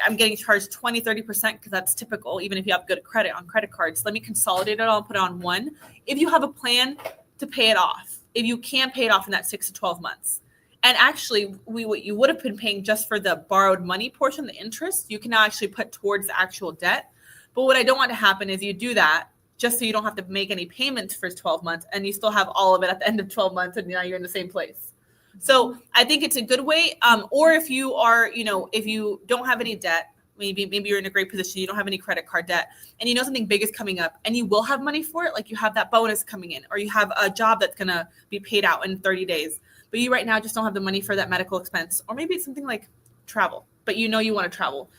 I'm getting charged 20, 30% because that's typical, even if you have good credit on credit cards. Let me consolidate it all and put it on one. If you have a plan to pay it off, if you can pay it off in that 6 to 12 months. And actually, what you would have been paying just for the borrowed money portion, the interest, you can now actually put towards the actual debt. But what I don't want to happen is you do that just so you don't have to make any payments for 12 months and you still have all of it at the end of 12 months and now you're in the same place. So I think it's a good way. Or if you are, if you don't have any debt, maybe you're in a great position, you don't have any credit card debt, and you know something big is coming up and you will have money for it, like you have that bonus coming in, or you have a job that's going to be paid out in 30 days, but you right now just don't have the money for that medical expense, or maybe it's something like travel, but you want to travel.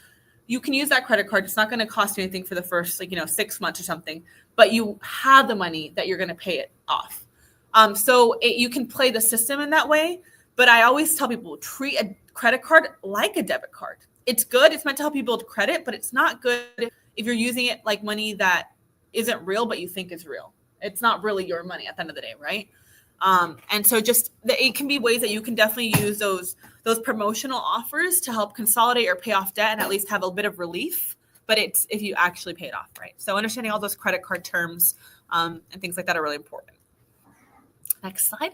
You can use that credit card. It's not going to cost you anything for the first 6 months or something, but you have the money that you're going to pay it off. You can play the system in that way, but I always tell people treat a credit card like a debit card. It's good. It's meant to help you build credit, but it's not good if you're using it like money that isn't real, but you think is real. It's not really your money at the end of the day, right? And so it can be ways that you can definitely use those promotional offers to help consolidate or pay off debt and at least have a bit of relief. But it's if you actually pay it off, right? So understanding all those credit card terms and things like that are really important. Next slide.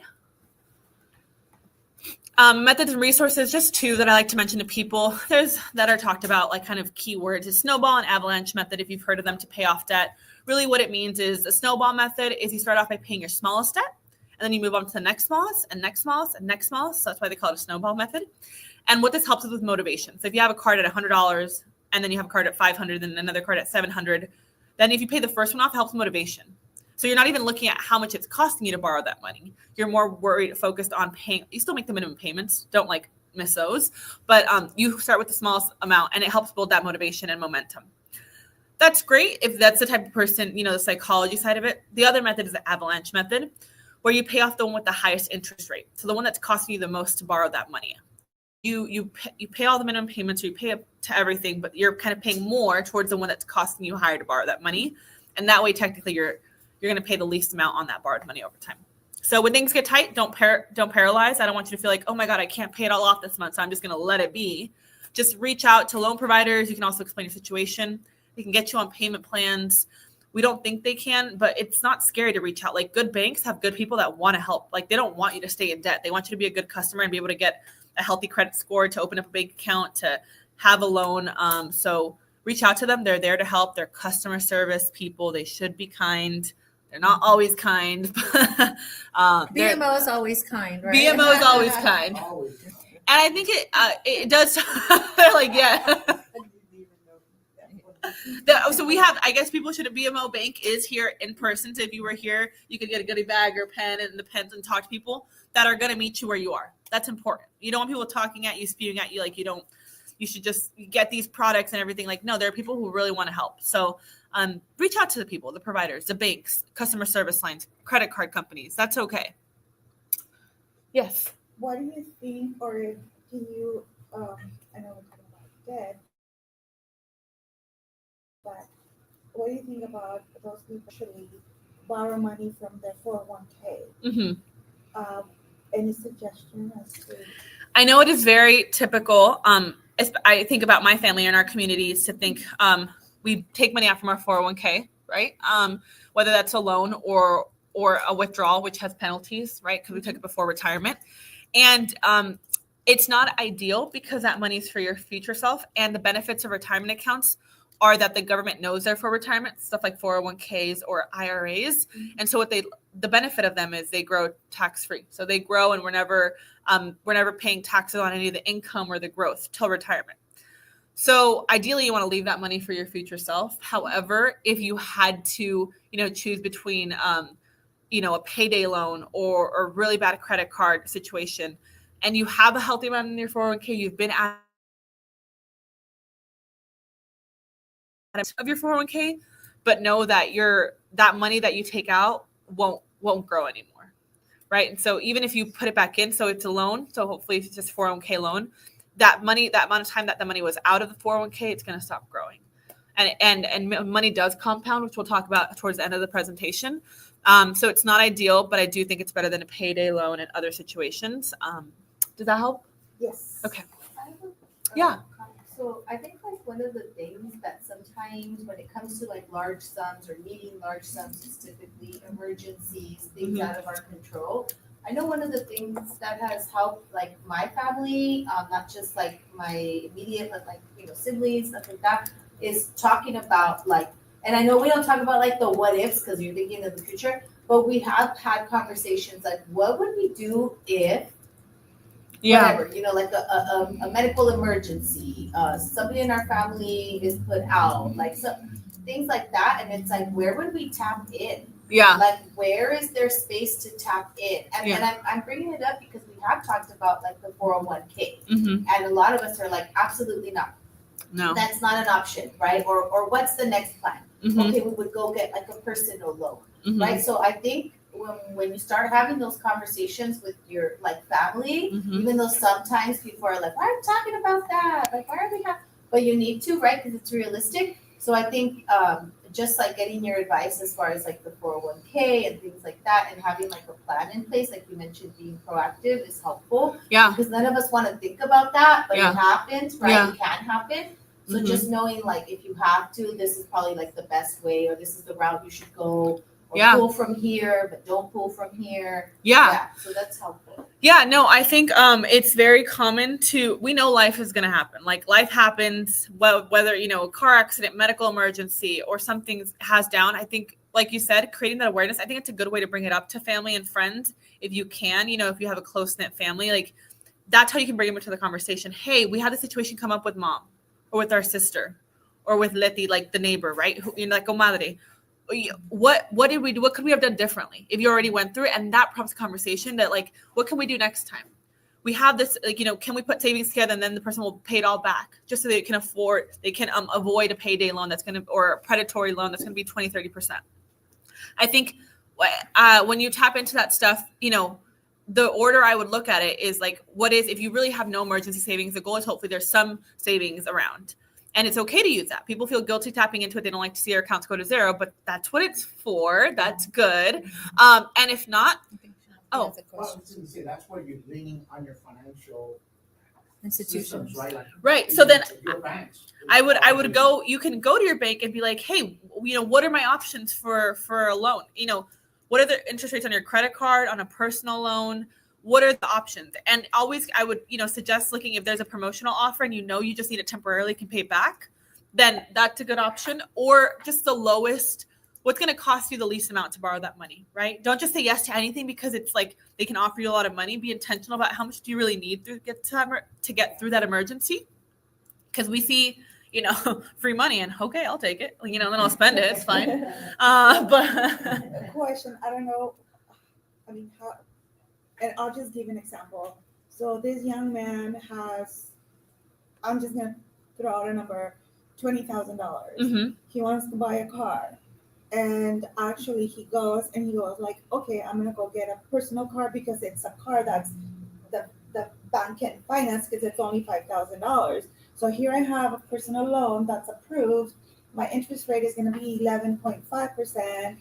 Methods and resources, just 2 that I like to mention to people. There's that are talked about, like kind of keywords. It's snowball and avalanche method, if you've heard of them, to pay off debt. Really what it means is a snowball method is you start off by paying your smallest debt, and then you move on to the next smallest and next smallest and next smallest. So that's why they call it a snowball method. And what this helps with motivation. So if you have a card at $100 and then you have a card at $500 and another card at $700, then if you pay the first one off, it helps motivation. So you're not even looking at how much it's costing you to borrow that money. You're more focused on paying. You still make the minimum payments. Don't miss those. But you start with the smallest amount and it helps build that motivation and momentum. That's great if that's the type of person, the psychology side of it. The other method is the avalanche method, where you pay off the one with the highest interest rate. So the one that's costing you the most to borrow that money. You pay all the minimum payments, or you pay up to everything, but you're kind of paying more towards the one that's costing you higher to borrow that money. And that way, technically, you're going to pay the least amount on that borrowed money over time. So when things get tight, don't paralyze. I don't want you to feel like, oh my God, I can't pay it all off this month, so I'm just going to let it be. Just reach out to loan providers. You can also explain your situation. They can get you on payment plans. We don't think they can, but it's not scary to reach out. Like, good banks have good people that want to help. Like, they don't want you to stay in debt. They want you to be a good customer and be able to get a healthy credit score, to open up a bank account, to have a loan. So reach out to them. They're there to help. They're customer service people. They should be kind. They're not always kind. BMO is always kind, right? BMO is always kind. And I think it does. They're like, yeah. So we have, I guess people should, a BMO bank is here in person. So if you were here, you could get a goodie bag or pen and the pens and talk to people that are going to meet you where you are. That's important. You don't want people talking at you, spewing at you like you should just get these products and everything. Like, no, there are people who really want to help. So reach out to the people, the providers, the banks, customer service lines, credit card companies. That's okay. Yes. What do you think, or can you, I know we're talking about debt, but what do you think about those people actually borrow money from their 401k? Mm-hmm. Any suggestion as to? I know it is very typical. I think about my family and our communities to think we take money out from our 401k, right? Whether that's a loan or a withdrawal, which has penalties, right? Because we took it before retirement. And It's not ideal because that money is for your future self, and the benefits of retirement accounts are that the government knows they're for retirement, stuff like 401ks or IRAs. And so the benefit of them is they grow tax-free. So they grow, and we're never paying taxes on any of the income or the growth till retirement. So ideally you want to leave that money for your future self. However, if you had to, choose between, a payday loan or a really bad credit card situation, and you have a healthy amount in your 401k, you've been at of your 401k, but know that that money that you take out won't grow anymore, right? And so even if you put it back in, so it's a loan, so hopefully it's just 401k loan, that money, that amount of time that the money was out of the 401k, it's going to stop growing. And money does compound, which we'll talk about towards the end of the presentation. So it's not ideal, but I do think it's better than a payday loan in other situations. Does that help? Yes. Okay. I have Yeah. So I think like one of the things that sometimes when it comes to like large sums or needing large sums is typically emergencies, things out of our control. I know one of the things that has helped like my family, not just like my immediate, but like, siblings, stuff like that, is talking about like, and I know we don't talk about like the what ifs because you're thinking of the future, but we have had conversations like, what would we do if whatever, like a medical emergency, somebody in our family is put out, like things like that. And it's like, where would we tap in? Yeah. Like, where is there space to tap in? And I'm bringing it up because we have talked about like the 401k. And a lot of us are like, absolutely not. No. That's not an option, right? Or what's the next plan? Okay, we would go get like a personal loan, right? So I think when you start having those conversations with your like family, even though sometimes people are like, why are you talking about that? Like, why are we not? But you need to, right? Because it's realistic. So I think just like getting your advice as far as like the 401k and things like that, and having like a plan in place, like you mentioned, being proactive is helpful. Yeah. Because none of us want to think about that, but Yeah. it happens, right? Yeah. It can happen. So just knowing like if you have to, this is probably like the best way, or this is the route you should go. Or pull from here, but don't pull from here. Yeah. So that's helpful. Yeah, no, I think it's very common we know life is going to happen. Like life happens, whether, a car accident, medical emergency, or something has down. I think, like you said, creating that awareness, I think it's a good way to bring it up to family and friends. If you can, if you have a close knit family, like that's how you can bring them into the conversation. Hey, we had a situation come up with mom or with our sister or with Leti, like the neighbor, right? Like comadre. What did we do? What could we have done differently if you already went through it? And that prompts a conversation that like, what can we do next time? We have this, like, can we put savings together and then the person will pay it all back just so they can avoid a payday loan or a predatory loan that's going to be 20-30%. I think when you tap into that stuff, the order I would look at it is like, if you really have no emergency savings, the goal is hopefully there's some savings around. And it's okay to use that. People feel guilty tapping into it. They don't like to see their accounts go to zero, but that's what it's for. That's good. And if not, I was going to say that's where you're leaning on your financial institutions, systems, right? Like, right. So then your banks. I would go. You can go to your bank and be like, hey, what are my options for a loan? What are the interest rates on your credit card, on a personal loan? What are the options? And always, I would, suggest looking if there's a promotional offer and you just need it temporarily, can pay back, then that's a good option. Or just the lowest, what's going to cost you the least amount to borrow that money, right? Don't just say yes to anything because it's like they can offer you a lot of money. Be intentional about how much do you really need to get through that emergency. Because we see, free money and okay, I'll take it. Then I'll spend it. It's fine. But a question, I don't know. I mean, how? And I'll just give an example. So this young man has, I'm just gonna throw out a number, $20,000. He wants to buy a car. And actually he goes like, okay, I'm gonna go get a personal car because it's a car that's the bank can finance because it's only $5,000. So here I have a personal loan that's approved. My interest rate is gonna be 11.5%.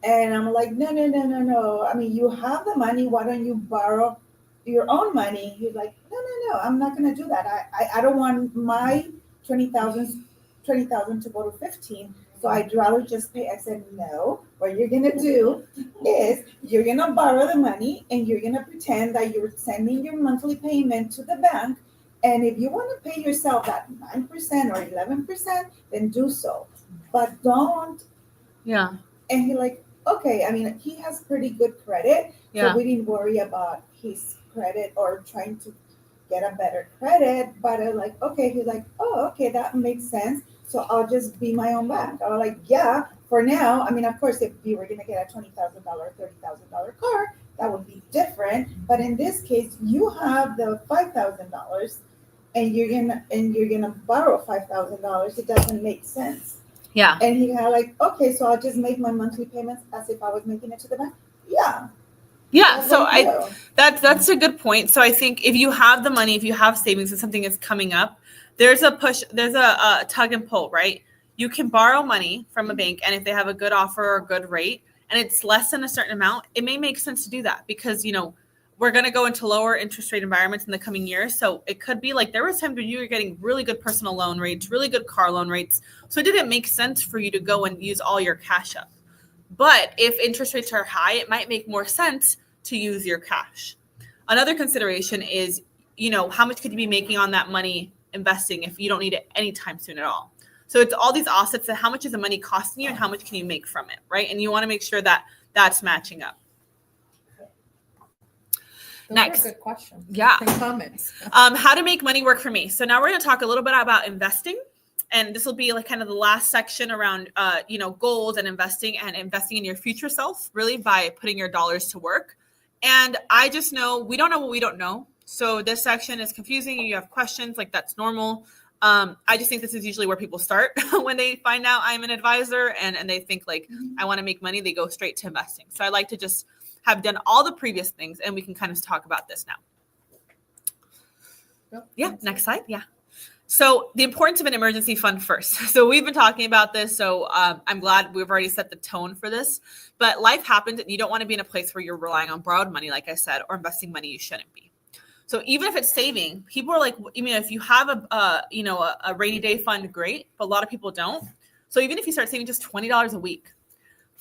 And I'm like, no. I mean, you have the money. Why don't you borrow your own money? He's like, no. I'm not going to do that. I don't want my 20,000 to go to 15. So I'd rather just pay. I said, no, what you're gonna do is you're gonna borrow the money and you're gonna pretend that you're sending your monthly payment to the bank. And if you wanna pay yourself that 9% or 11%, then do so. But don't. Yeah. And he like, okay, I mean, he has pretty good credit. Yeah. So we didn't worry about his credit or trying to get a better credit. But I like, okay, he's like, oh, okay, that makes sense. So I'll just be my own bank. I was like, yeah, for now. I mean, of course, if you were going to get a $20,000, $30,000 car, that would be different. But in this case, you have the $5,000 and you're gonna borrow $5,000. It doesn't make sense. Yeah. And he kind of like, okay, so I'll just make my monthly payments as if I was making it to the bank. Yeah. Yeah. That's So what you do. that's a good point. So I think if you have the money, if you have savings and something is coming up, there's a tug and pull, right? You can borrow money from a bank, and if they have a good offer or a good rate and it's less than a certain amount, it may make sense to do that because, we're going to go into lower interest rate environments in the coming years. So it could be like there was times when you were getting really good personal loan rates, really good car loan rates. So it didn't make sense for you to go and use all your cash up. But if interest rates are high, it might make more sense to use your cash. Another consideration is, how much could you be making on that money investing if you don't need it anytime soon at all? So it's all these offsets that how much is the money costing you and how much can you make from it, right? And you want to make sure that that's matching up. Those Next. are good questions. Yeah. And comments. How to make money work for me. So now we're going to talk a little bit about investing. And this will be like kind of the last section around, goals and investing in your future self, really by putting your dollars to work. And I just know we don't know what we don't know. So this section is confusing. You have questions, like that's normal. I just think this is usually where people start when they find out I'm an advisor and they think like, I want to make money. They go straight to investing. So I like to just have done all the previous things and we can kind of talk about this now. Yeah. Next slide. Yeah. So the importance of an emergency fund first. So we've been talking about this. So I'm glad we've already set the tone for this, but life happens and you don't want to be in a place where you're relying on borrowed money, like I said, or investing money you shouldn't be. So even if it's saving, people are like, if you have a rainy day fund, great, but a lot of people don't. So even if you start saving just $20 a week,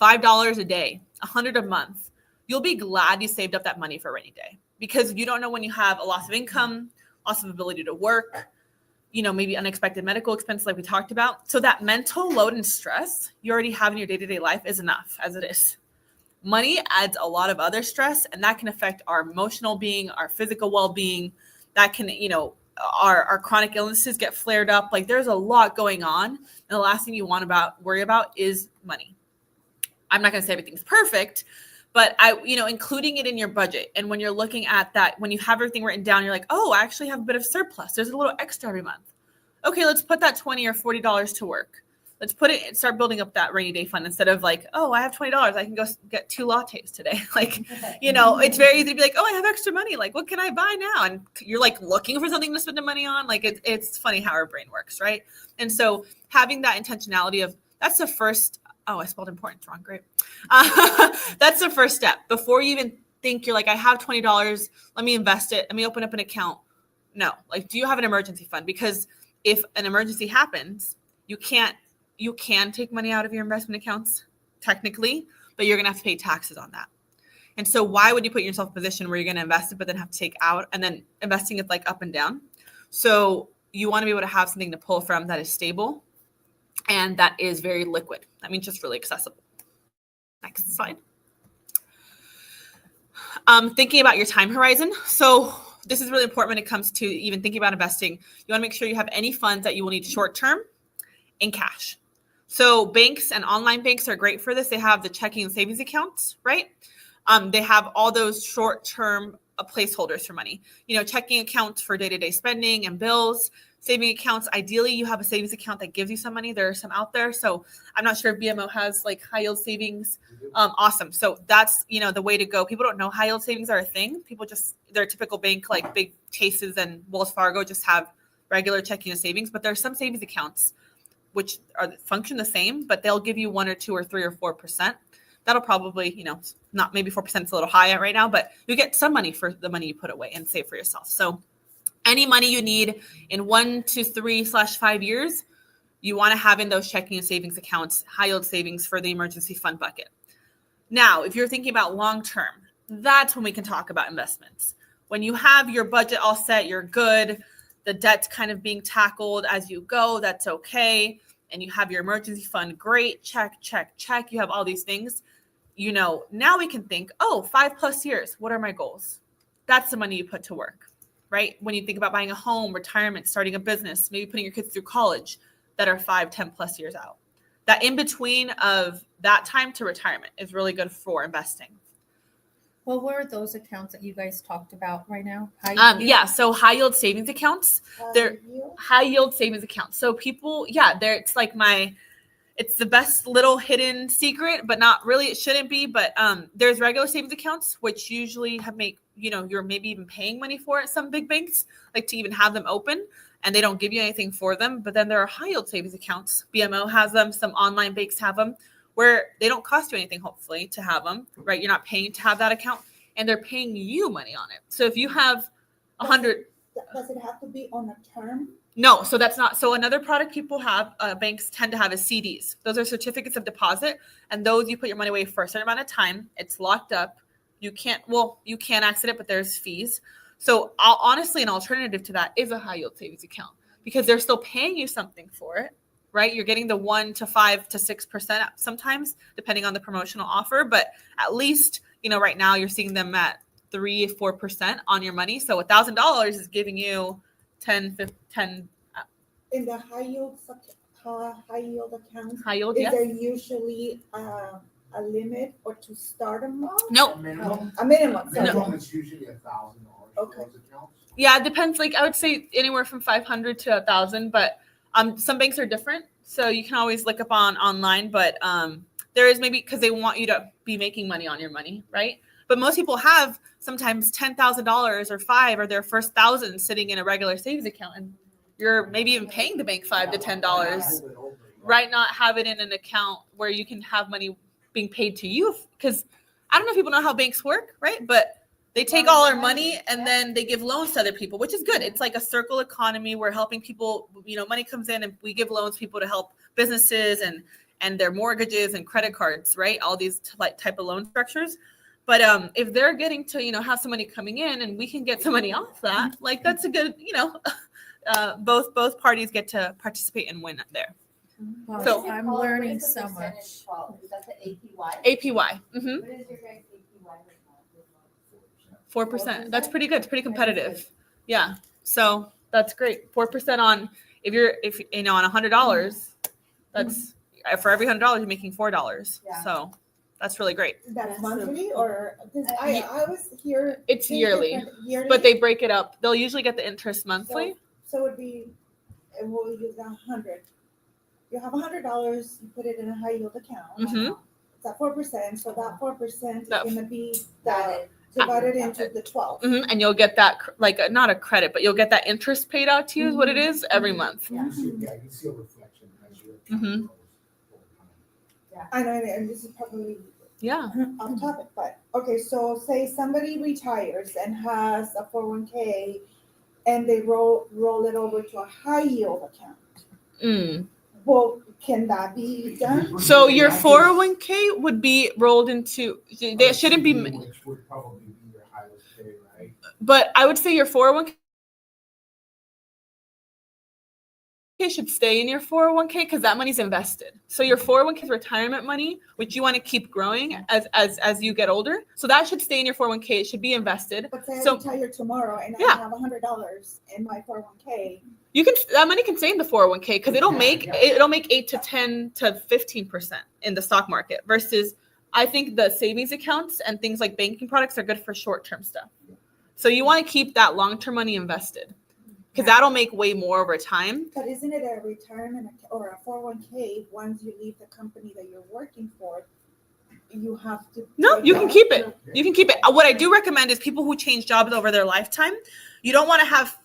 $5 a day, $100 a month, you'll be glad you saved up that money for a rainy day because you don't know when you have a loss of income, loss of ability to work, maybe unexpected medical expenses like we talked about. So that mental load and stress you already have in your day-to-day life is enough as it is. Money adds a lot of other stress, and that can affect our emotional being, our physical well-being. That can, our chronic illnesses get flared up. Like there's a lot going on. And the last thing you want to worry about is money. I'm not going to say everything's perfect, but including it in your budget. And when you're looking at that, when you have everything written down, you're like, oh, I actually have a bit of surplus. There's a little extra every month. Okay, let's put that $20 or $40 to work. Let's start building up that rainy day fund instead of like, oh, I have $20. I can go get 2 lattes today. Like, it's very easy to be like, oh, I have extra money. Like, what can I buy now? And you're like looking for something to spend the money on. Like it's funny how our brain works, right? And so having that intentionality of that's the first. Oh, I spelled important wrong. Great. That's the first step. Before you even think you're like, I have $20. Let me invest it. Let me open up an account. No, like, do you have an emergency fund? Because if an emergency happens, you can take money out of your investment accounts technically, but you're going to have to pay taxes on that. And so why would you put yourself in a position where you're going to invest it, but then have to take out and then investing it's like up and down. So you want to be able to have something to pull from that is stable and that is very liquid. That means just really accessible. Next slide. Thinking about your time horizon. So this is really important when it comes to even thinking about investing. You want to make sure you have any funds that you will need short-term in cash. So banks and online banks are great for this. They have the checking and savings accounts, right? They have all those short-term placeholders for money. Checking accounts for day-to-day spending and bills. Saving accounts, ideally you have a savings account that gives you some money. There are some out there. So I'm not sure if BMO has like high yield savings. Awesome. So that's, the way to go. People don't know high yield savings are a thing. People just, their typical bank, like big Chases and Wells Fargo just have regular checking and savings, but there are some savings accounts which function the same, but they'll give you 1 or 2 or 3 or 4%. That'll probably, not maybe 4% is a little high right now, but you get some money for the money you put away and save for yourself. So any money you need in 1 to 3/5 years, You want to have in those checking and savings accounts, high yield savings for the emergency fund bucket. Now, if you're thinking about long-term, that's when we can talk about investments. When you have your budget all set, you're good, the debt's kind of being tackled as you go, that's okay. And you have your emergency fund, great, check, check, check. You have all these things. You know, now we can think, 5+ years, what are my goals? That's the money you put to work, right? When you think about buying a home, retirement, starting a business, maybe putting your kids through college that are 5-10+ years out. That in between of that time to retirement is really good for investing. Well, what are those accounts that you guys talked about right now? So high yield savings accounts. They're high yield savings accounts. So people, it's like it's the best little hidden secret, but not really, it shouldn't be. But there's regular savings accounts, which usually you're maybe even paying money for at some big banks, like to even have them open, and they don't give you anything for them. But then there are high yield savings accounts. BMO has them, some online banks have them, where they don't cost you anything, hopefully, to have them, right? You're not paying to have that account, and they're paying you money on it. So if you have 100... Does it have to be on a term? No, so that's not. So another product people have, banks tend to have is CDs. Those are certificates of deposit, and those you put your money away for a certain amount of time. It's locked up. You can exit it, but there's fees. So honestly, an alternative to that is a high yield savings account, because they're still paying you something for it, right? You're getting the 1 to 5 to 6% sometimes, depending on the promotional offer. But at least, right now you're seeing them at 3-4% on your money. So $1,000 is giving you 10. In the high yield accounts, High yield, is yes. there usually a limit or to start amount? Nope. Minimum. A minimum. Minimum Sorry. is usually $1,000 Okay. for those accounts. Yeah, it depends. Like I would say anywhere from 500 to 1,000, but some banks are different. So you can always look up online, but there is maybe, because they want you to be making money on your money, right? But most people have sometimes $10,000 or $5,000 or their first $1,000 sitting in a regular savings account, and you're maybe even paying the bank $5 to $10, right? Not have it in an account where you can have money being paid to you, because I don't know if people know how banks work, right? But they take all our money and then they give loans to other people, which is good. It's like a circle economy. We're helping people, money comes in and we give loans to people to help businesses and their mortgages and credit cards, right? All these type of loan structures. But if they're getting to, have some money coming in and we can get some money off that, like that's a good, both parties get to participate and win there. Wow, So- I'm learning so much. Is that the APY? APY, What is your guys' APY right now? 4%. That's pretty good. It's pretty competitive. Yeah. So that's great. 4% on if on $100, that's for every $100 you're making $4. Yeah. So that's really great. That's monthly or, because I was here. It's two yearly, different- yearly. but they break it up. They'll usually get the interest monthly. So it'd be, we'll use 100. You have $100, you put it in a high yield account. Mhm. It's at 4%, so that 4% is That- gonna be Got divided into the 12. And you'll get that, not a credit, but you'll get that interest paid out to you is what it is every month. Yeah. You see a reflection as your account Mhm. grows over time. I know, and this is probably Yeah. off topic, but, okay, so say somebody retires and has a 401k and they roll it over to a high yield account. Mm. Well, can that be done? So your 401k would be rolled into, they shouldn't be, Which would probably be your highest pay, right? but I would say your 401k should stay in your 401k because that money's invested. So your 401k is retirement money, which you want to keep growing as you get older. So that should stay in your 401k. It should be invested. But say I So- retire tomorrow and Yeah. I have $100 in my 401k. That money can stay in the 401k because it'll make 8 to 10 to 15% in the stock market versus I think the savings accounts and things like banking products are good for short-term stuff. So you want to keep that long-term money invested because that'll make way more over time. But isn't it a retirement or a 401k, once you leave the company that you're working for, you have to? No, take you can that? keep it. You can keep it. What I do recommend is people who change jobs over their lifetime. You don't want to have,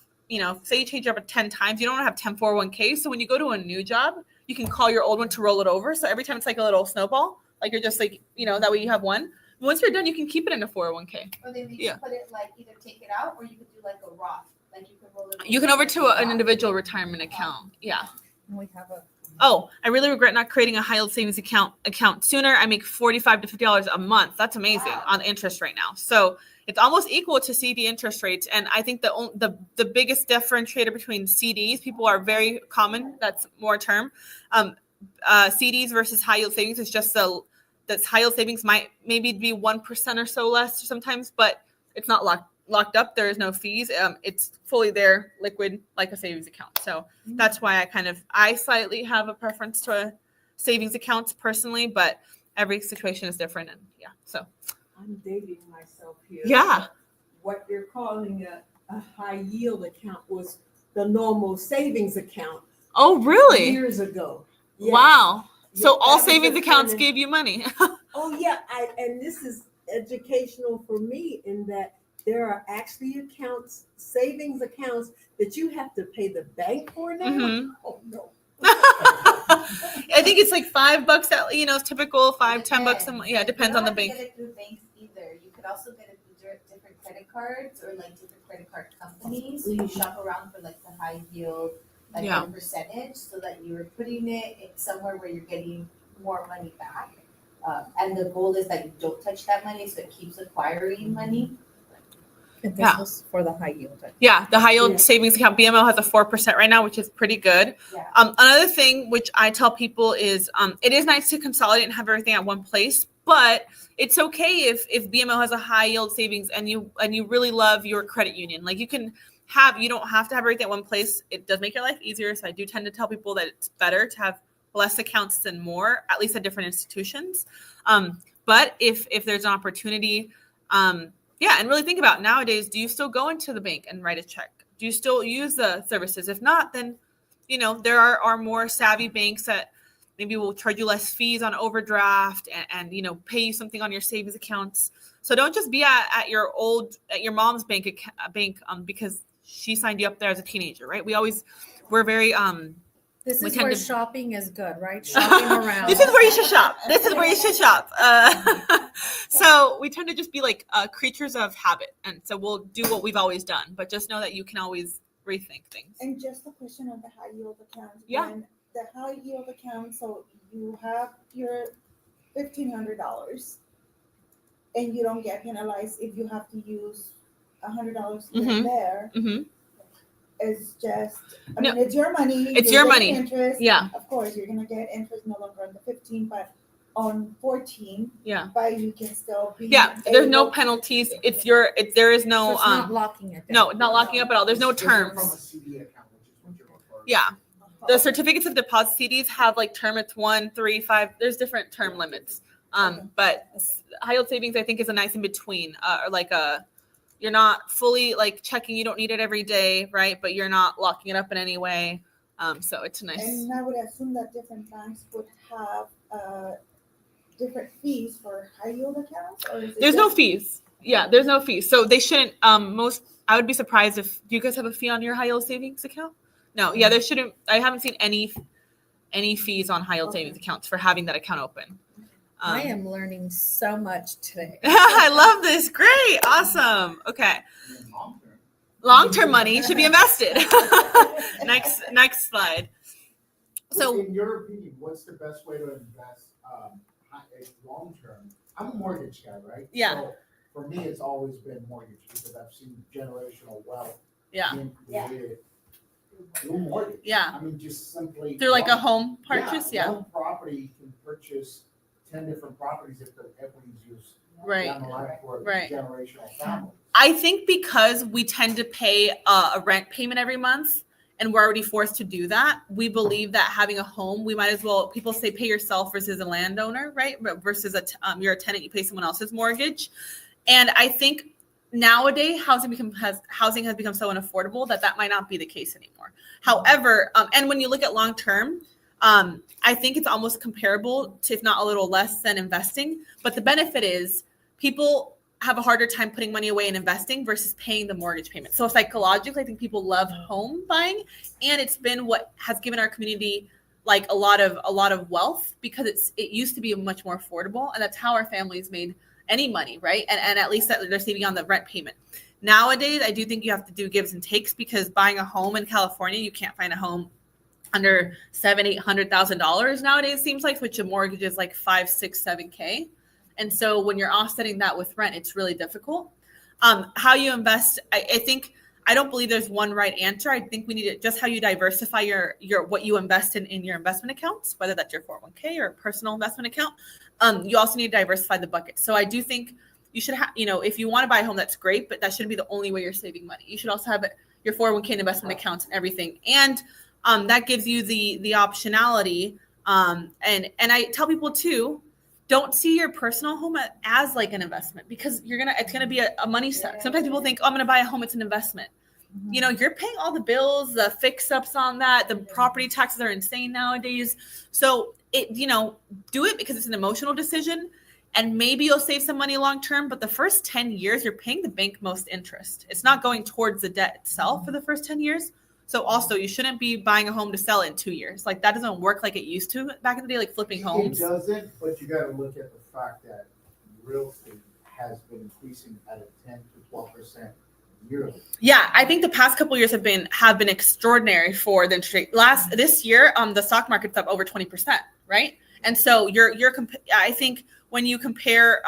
say you change job 10 times, you don't want to have 10 401ks. So when you go to a new job, you can call your old one to roll it over. So every time it's like a little snowball, like you're just like, that way you have one. Once you're done, you can keep it in a 401k. Or they make Yeah. you put it like either take it out or you could do like a Roth, like you can roll it. You can over to an individual retirement account. Yeah. And we have Oh, I really regret not creating a high yield savings account sooner. I make $45 to $50 a month. That's amazing on interest right now. So it's almost equal to CD interest rates. And I think the biggest differentiator between CDs, people are very common. That's more term. CDs versus high yield savings is just that high yield savings might maybe be 1% or so less sometimes, but it's not locked up. There is no fees. It's fully there, liquid, like a savings account. So that's why I slightly have a preference to savings accounts personally, but every situation is different. And yeah, so I'm dating myself here. Yeah. What you're calling a high yield account was the normal savings account Oh, really? years ago. Yes. Wow. So Yeah, all that was savings a accounts kind of- gave you money. Oh yeah, and this is educational for me in that there are actually savings accounts that you have to pay the bank for now. Mhm. Oh no. I think it's like $5 at, it's typical $5-10 a month. Yeah, it depends on the You bank. don't have to get it through banks either. You could also get it through different credit cards or like different credit card companies. So you shop around for like the high yield, like Yeah. a percentage, so that you're putting it in somewhere where you're getting more money back. And the goal is that you don't touch that money, so it keeps acquiring money. And this Yeah. was for the high yield. Yeah, the high yield Yeah. savings account BMO has a 4% right now, which is pretty good. Yeah. Another thing which I tell people is it is nice to consolidate and have everything at one place, but it's okay if BMO has a high yield savings and you really love your credit union. Like you don't have to have everything at one place. It does make your life easier. So I do tend to tell people that it's better to have less accounts than more, at least at different institutions. But if there's an opportunity, and really think about nowadays, do you still go into the bank and write a check? Do you still use the services? If not, then, there are more savvy banks that maybe will charge you less fees on overdraft and pay you something on your savings accounts. So don't just be at your mom's bank because she signed you up there as a teenager, right? We're very, This We is tend where to- shopping is good, right? Shopping around. This is where you should shop. So we tend to just be like creatures of habit. And so we'll do what we've always done, but just know that you can always rethink things. And just a question on the high yield account. Yeah. When the high yield account, so you have your $1,500 and you don't get penalized if you have to use $100 here Mhm. and there. Mm-hmm. It's just, No. it's your money. It's you're your getting money. Interest. Yeah. Of course, you're gonna get interest no longer on the 15, but on 14, Yeah. but you can still be. Yeah. There's no able- penalties. There is So no, it's not locking it down. no, not locking up at all. There's no It's different From a terms. CD account, which is what you're referring to. Yeah. The certificates of deposit CDs have like term, it's 1, 3, 5. There's different term limits. But high yield savings, I think, is a nice in between, or like you're not fully like checking. You don't need it every day, right? But you're not locking it up in any way. So it's nice. And I would assume that different banks would have different fees for high yield accounts, or is it There's no just- fees. Yeah, there's no fees. So they shouldn't. I would be surprised if. Do you guys have a fee on your high yield savings account? No. Yeah, there shouldn't. I haven't seen any fees on high yield savings accounts for having that account open. I am learning so much today. I love this. Great. Awesome. Okay. And then long term, Long-term money should be invested. Next slide. So in your opinion, what's the best way to invest long term? I'm a mortgage guy, right? Yeah. So for me, it's always been mortgage because I've seen generational wealth yeah, being created through mortgage. Yeah. I mean, just simply through like a one- home purchase. Yeah. One property can purchase 10 different properties if the equity is used Right. down the line for Right. generational families. I think because we tend to pay a rent payment every month and we're already forced to do that, we believe that having a home, we might as well, people say pay yourself versus a landowner, right? But versus you're a tenant, you pay someone else's mortgage. And I think nowadays housing has become so unaffordable that might not be the case anymore. However, and when you look at long term, I think it's almost comparable to, if not a little less than investing. But the benefit is people have a harder time putting money away and investing versus paying the mortgage payment. So psychologically, I think people love home buying, and it's been what has given our community like a lot of wealth because it used to be much more affordable, and that's how our families made any money, right? And at least that they're saving on the rent payment. Nowadays, I do think you have to do gives and takes because buying a home in California, you can't find a home under $700,000-800,000 nowadays, seems like, which a mortgage is like 5, 6, 7K. And so when you're offsetting that with rent, it's really difficult. How you invest, I don't believe there's one right answer. I think we need to just how you diversify your what you invest in your investment accounts, whether that's your 401k or a personal investment account. You also need to diversify the buckets. So I do think you should have, if you want to buy a home, that's great, but that shouldn't be the only way you're saving money. You should also have your 401k and investment accounts and everything. And that gives you the optionality. And I tell people too, don't see your personal home as like an investment, because it's gonna be a money suck. Sometimes people think, oh, I'm gonna buy a home, it's an investment. You're paying all the bills, the fix-ups on that, the property taxes are insane nowadays. So do it because it's an emotional decision, and maybe you'll save some money long-term, but the first 10 years, you're paying the bank most interest. It's not going towards the debt itself for the first 10 years. So also, you shouldn't be buying a home to sell it in 2 years. Like, that doesn't work like it used to back in the day, like flipping homes. It doesn't, but you got to look at the fact that real estate has been increasing at a 10 to 12% yearly. Yeah, I think the past couple of years have been extraordinary for the interest rate. This year, the stock market's up over 20%, right? And so I think when you compare,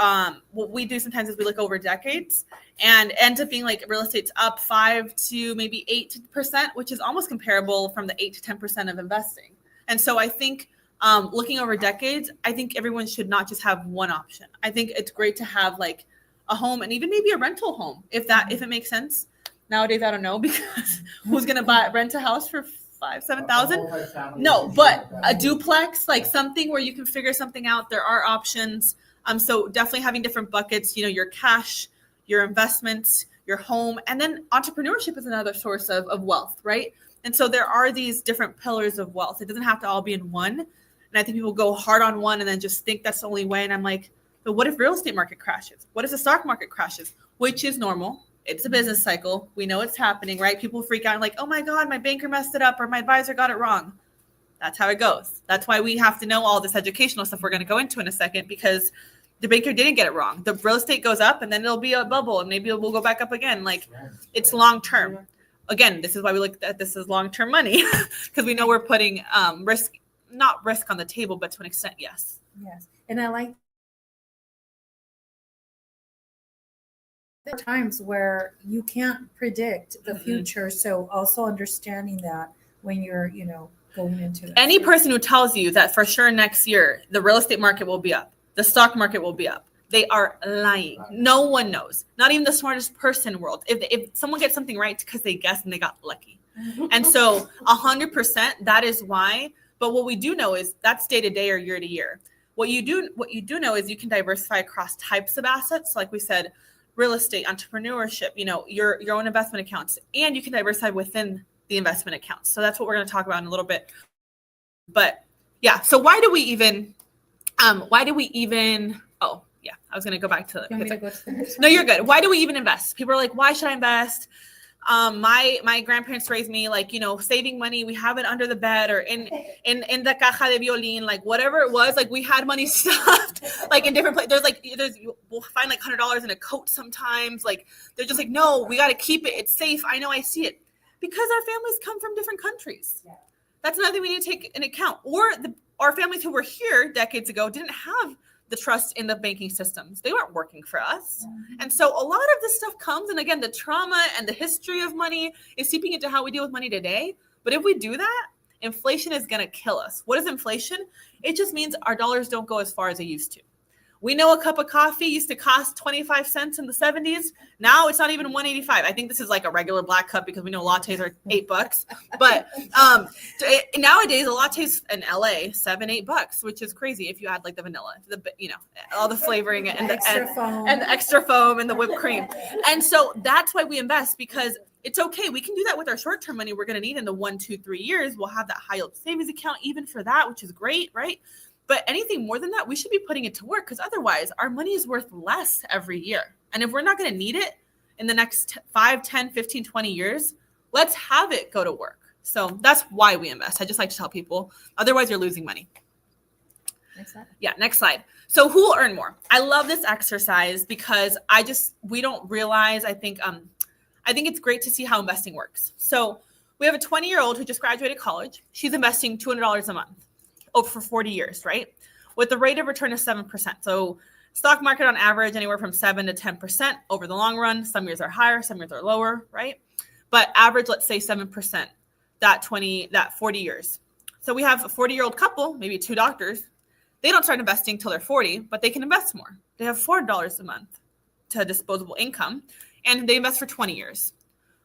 what we do sometimes is we look over decades, and ends up being like real estate's up 5 to maybe 8%, which is almost comparable from the 8 to 10% of investing. And so I think looking over decades, I think everyone should not just have one option. I think it's great to have like a home and even maybe a rental home, if it makes sense. Nowadays, I don't know, because who's going to rent a house for $5,000-7,000? No, but a duplex, like something where you can figure something out. There are options. So definitely having different buckets, your cash, your investments, your home, and then entrepreneurship is another source of wealth, right? And so there are these different pillars of wealth. It doesn't have to all be in one. And I think people go hard on one and then just think that's the only way. And I'm like, but what if real estate market crashes? What if the stock market crashes? Which is normal. It's a business cycle. We know it's happening, right? People freak out like, oh my God, my banker messed it up or my advisor got it wrong. That's how it goes. That's why we have to know all this educational stuff we're going to go into in a second, because the banker didn't get it wrong. The real estate goes up and then it'll be a bubble and maybe we'll go back up again. Like, it's long-term. Again, this is why we look at this as long-term money, because we know we're putting not risk on the table, but to an extent, yes. Yes. And I like there are times where you can't predict the future. So also understanding that when you're, going into that. Any person who tells you that for sure next year, the real estate market will be up, the stock market will be up, they are lying. No one knows, not even the smartest person in the world. If someone gets something right because they guessed and they got lucky. And so 100%, that is why. But what we do know is that's day to day or year to year. What you do know is you can diversify across types of assets. Like we said, real estate, entrepreneurship, your own investment accounts, and you can diversify within the investment accounts. So that's what we're going to talk about in a little bit. But yeah, so why do we even, oh yeah, I was going to go back to the, no, you're good. Why do we even invest? People are like, why should I invest? My grandparents raised me like, saving money, we have it under the bed or in the caja de violín, like whatever it was, like we had money stuffed like in different places. We'll find like $100 in a coat sometimes. Like they're just like, no, we got to keep it. It's safe. I know, I see it, because our families come from different countries. Yeah. That's another thing we need to take into account. Or our families who were here decades ago didn't have the trust in the banking systems. They weren't working for us. Mm-hmm. And so a lot of this stuff comes, and again, the trauma and the history of money is seeping into how we deal with money today. But if we do that, inflation is going to kill us. What is inflation? It just means our dollars don't go as far as they used to. We know a cup of coffee used to cost 25 cents in the 70s. Now it's not even $1.85. I think this is like a regular black cup, because we know lattes are $8. But nowadays a latte's in LA $7-8, which is crazy if you add like the vanilla, all the flavoring and the extra foam and the whipped cream. And so that's why we invest, because it's okay. We can do that with our short-term money we're going to need in the 1, 2, 3 years. We'll have that high yield savings account even for that, which is great, right? But anything more than that, we should be putting it to work, because otherwise our money is worth less every year. And if we're not going to need it in the next 5, 10, 15, 20 years, let's have it go to work. So that's why we invest. I just like to tell people, otherwise you're losing money. Next slide. Yeah, next slide. So who will earn more? I love this exercise because we don't realize, I think it's great to see how investing works. So We have a 20-year-old who just graduated college. She's investing $200 a month for 40 years, right? With the rate of return of 7%. So stock market on average, anywhere from 7 to 10% over the long run. Some years are higher, some years are lower, right? But average, let's say 7%, that 40 years. So we have a 40-year-old couple, maybe two doctors. They don't start investing till they're 40, but they can invest more. They have $400 a month to disposable income, and they invest for 20 years.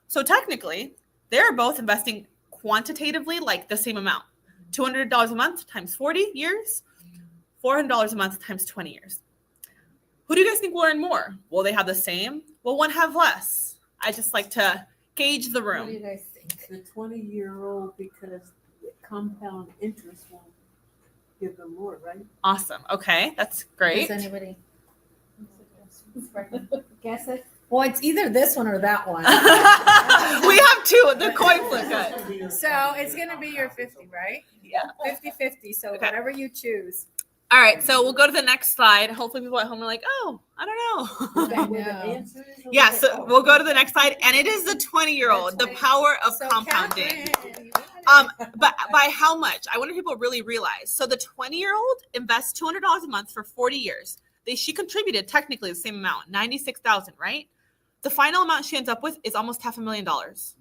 So technically, they're both investing quantitatively like the same amount. $200 a month times 40 years, $400 a month times 20 years. Who do you guys think will earn more? Will they have the same? Will one have less? I just like to gauge the room. What do you guys think? The 20-year-old, because compound interest will give them more, right? Awesome. Okay, that's great. Does anybody? Guesses? Well, it's either this one or that one. We have two. The coin flip. Good. So it's going to be your 50, right? Yeah. 50-50. So Okay. whatever you choose. All right, so we'll go to the next slide. Hopefully people at home are like, oh, I don't know. I Where the know. answer is? Yeah, so we'll go to the next slide. And it is the 20-year-old, the power of So compounding. Catherine, But by how much? I wonder if people really realize. So the 20-year-old invests $200 a month for 40 years. She contributed technically the same amount, $96,000, right? The final amount she ends up with is almost $500,000,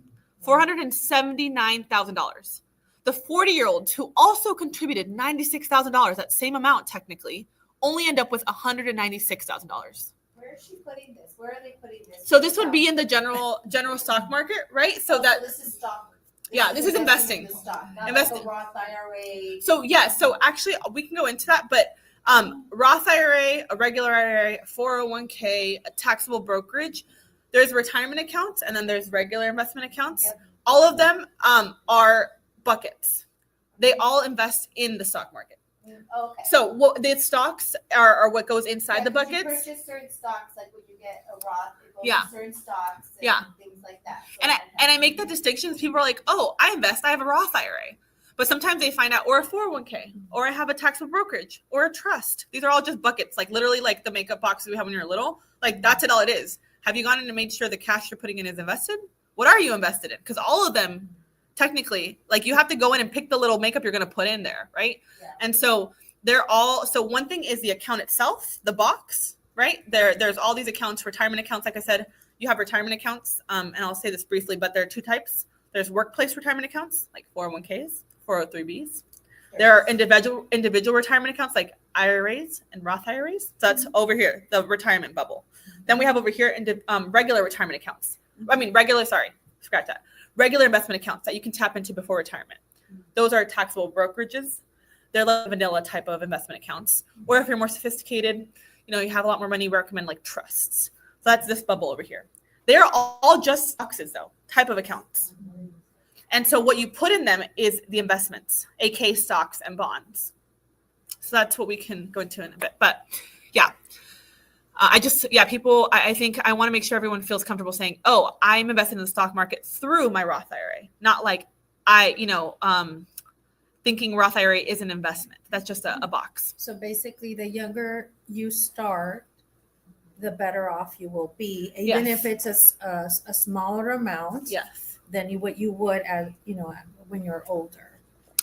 $479,000. The 40-year-old who also contributed $96,000, that same amount technically, only end up with $196,000. Where is she putting this? Where are they putting this? So this would be in the general stock market, right? So that this is stock. Yeah, this is investing. In the stock, not Investing. like a Roth IRA. So yeah, so actually we can go into that, but Roth IRA, a regular IRA, 401k, a taxable brokerage, there's retirement accounts, and then there's regular investment accounts. Yep. All of them are buckets. They all invest in the stock market. Okay. So what the stocks are what goes inside the 'cause you buckets. purchase certain stocks, like when you get a Roth, it goes Yeah. to certain stocks and Yeah. things like that. So And I make that distinction. People are like, oh, I invest, I have a Roth IRA. But sometimes they find out, or a 401k, or I have a taxable brokerage, or a trust. These are all just buckets, like literally like the makeup boxes we have when you're little. Like that's it all it is. Have you gone in and made sure the cash you're putting in is invested? What are you invested in? Because all of them, technically, like you have to go in and pick the little makeup you're going to put in there, right? Yeah. And so they're all, so one thing is the account itself, the box, right? There's all these accounts, retirement accounts. Like I said, you have retirement accounts, and I'll say this briefly, but there are two types. There's workplace retirement accounts, like 401ks, 403bs. There are individual retirement accounts like IRAs and Roth IRAs. So that's over here, the retirement bubble. Then we have over here regular retirement accounts. Scratch that. Regular investment accounts that you can tap into before retirement. Those are taxable brokerages. They're like vanilla type of investment accounts. Or if you're more sophisticated, you have a lot more money, we recommend like trusts. So that's this bubble over here. They're all just boxes though, type of accounts. And so what you put in them is the investments, aka stocks and bonds. So that's what we can go into in a bit. But yeah, I think I want to make sure everyone feels comfortable saying, oh, I'm invested in the stock market through my Roth IRA, not like thinking Roth IRA is an investment. That's just a box. So basically, the younger you start, the better off you will be, even Yes. if it's a smaller amount Yes. than what you would as when you're older.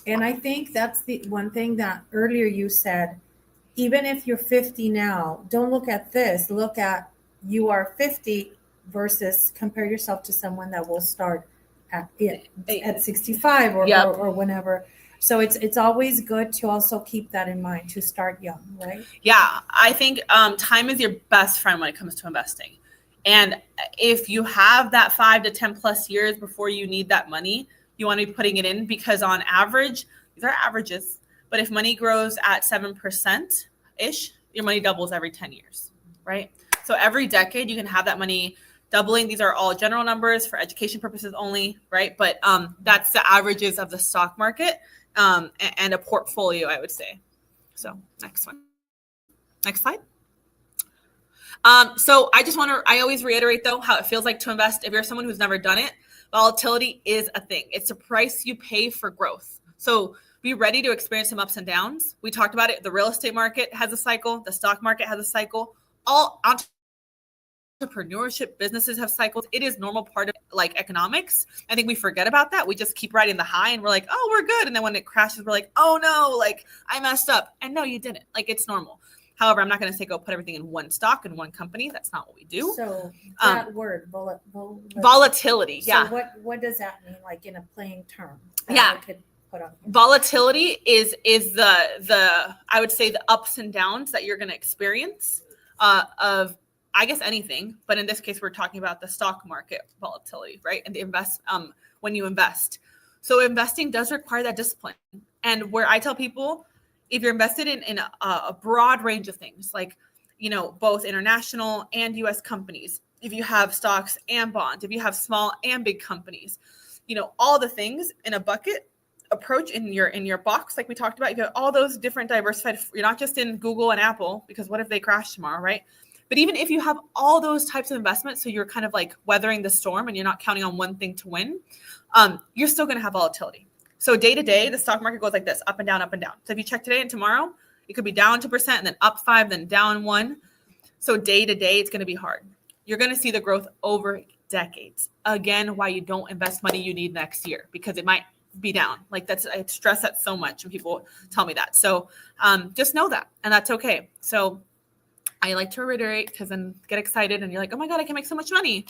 And I think that's the one thing that earlier you said. Even if you're 50 now, don't look at this. Look at you are 50 versus compare yourself to someone that will start at 65 or Yep. or whenever. So it's always good to also keep that in mind, to start young, right? Yeah, I think time is your best friend when it comes to investing. And if you have that 5 to 10 plus years before you need that money, you want to be putting it in, because on average, these are averages, but if money grows at 7%-ish, your money doubles every 10 years, right? So every decade you can have that money doubling. These are all general numbers for education purposes only, right? But that's the averages of the stock market and a portfolio, I would say. So next one. Next slide. So I always reiterate though how it feels like to invest. If you're someone who's never done it, volatility is a thing. It's a price you pay for growth. So be ready to experience some ups and downs. We talked about it. The real estate market has a cycle. The stock market has a cycle. All entrepreneurship, businesses have cycles. It is normal part of like economics. I think we forget about that. We just keep riding the high and we're like, oh, we're good. And then when it crashes, we're like, oh no, like I messed up. And no, you didn't. Like it's normal. However, I'm not going to say go put everything in one stock in one company. That's not what we do. So that word, volatility. Yeah. So what does that mean? Like in a plain term? Yeah. I could put on here? Volatility is the I would say the ups and downs that you're going to experience of, I guess, anything. But in this case, we're talking about the stock market volatility, right? And the when you invest. So investing does require that discipline. And where I tell people, if you're invested in a broad range of things, like, you know, both international and U.S. companies, if you have stocks and bonds, if you have small and big companies, you know, all the things in a bucket approach in your box, like we talked about, you have all those different diversified, you're not just in Google and Apple, because what if they crash tomorrow, right? But even if you have all those types of investments, so you're kind of like weathering the storm and you're not counting on one thing to win, you're still going to have volatility. So day to day, the stock market goes like this, up and down, up and down. So if you check today and tomorrow, it could be down 2% and then up 5%, then down 1%. So day to day, it's going to be hard. You're going to see the growth over decades. Again, why you don't invest money you need next year, because it might be down. Like I stress that so much when people tell me that. So just know that, and that's okay. So I like to reiterate, because then get excited and you're like, oh my God, I can make so much money.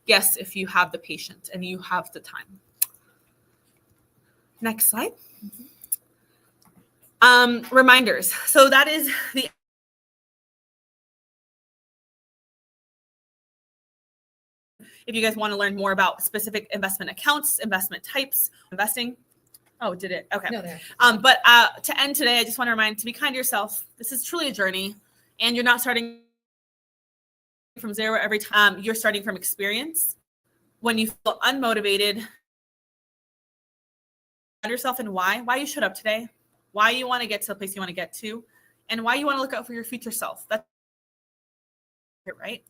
Yes, if you have the patience and you have the time. Next slide. Reminders. So that is the if you guys want to learn more about specific investment accounts, investment types, investing. Oh, did it? Okay. No, there. But to end today, I just want to remind to be kind to yourself. This is truly a journey, and you're not starting from zero every time. You're starting from experience. When you feel unmotivated, yourself and why you showed up today, why you want to get to the place you want to get to, and why you want to look out for your future self. That's right.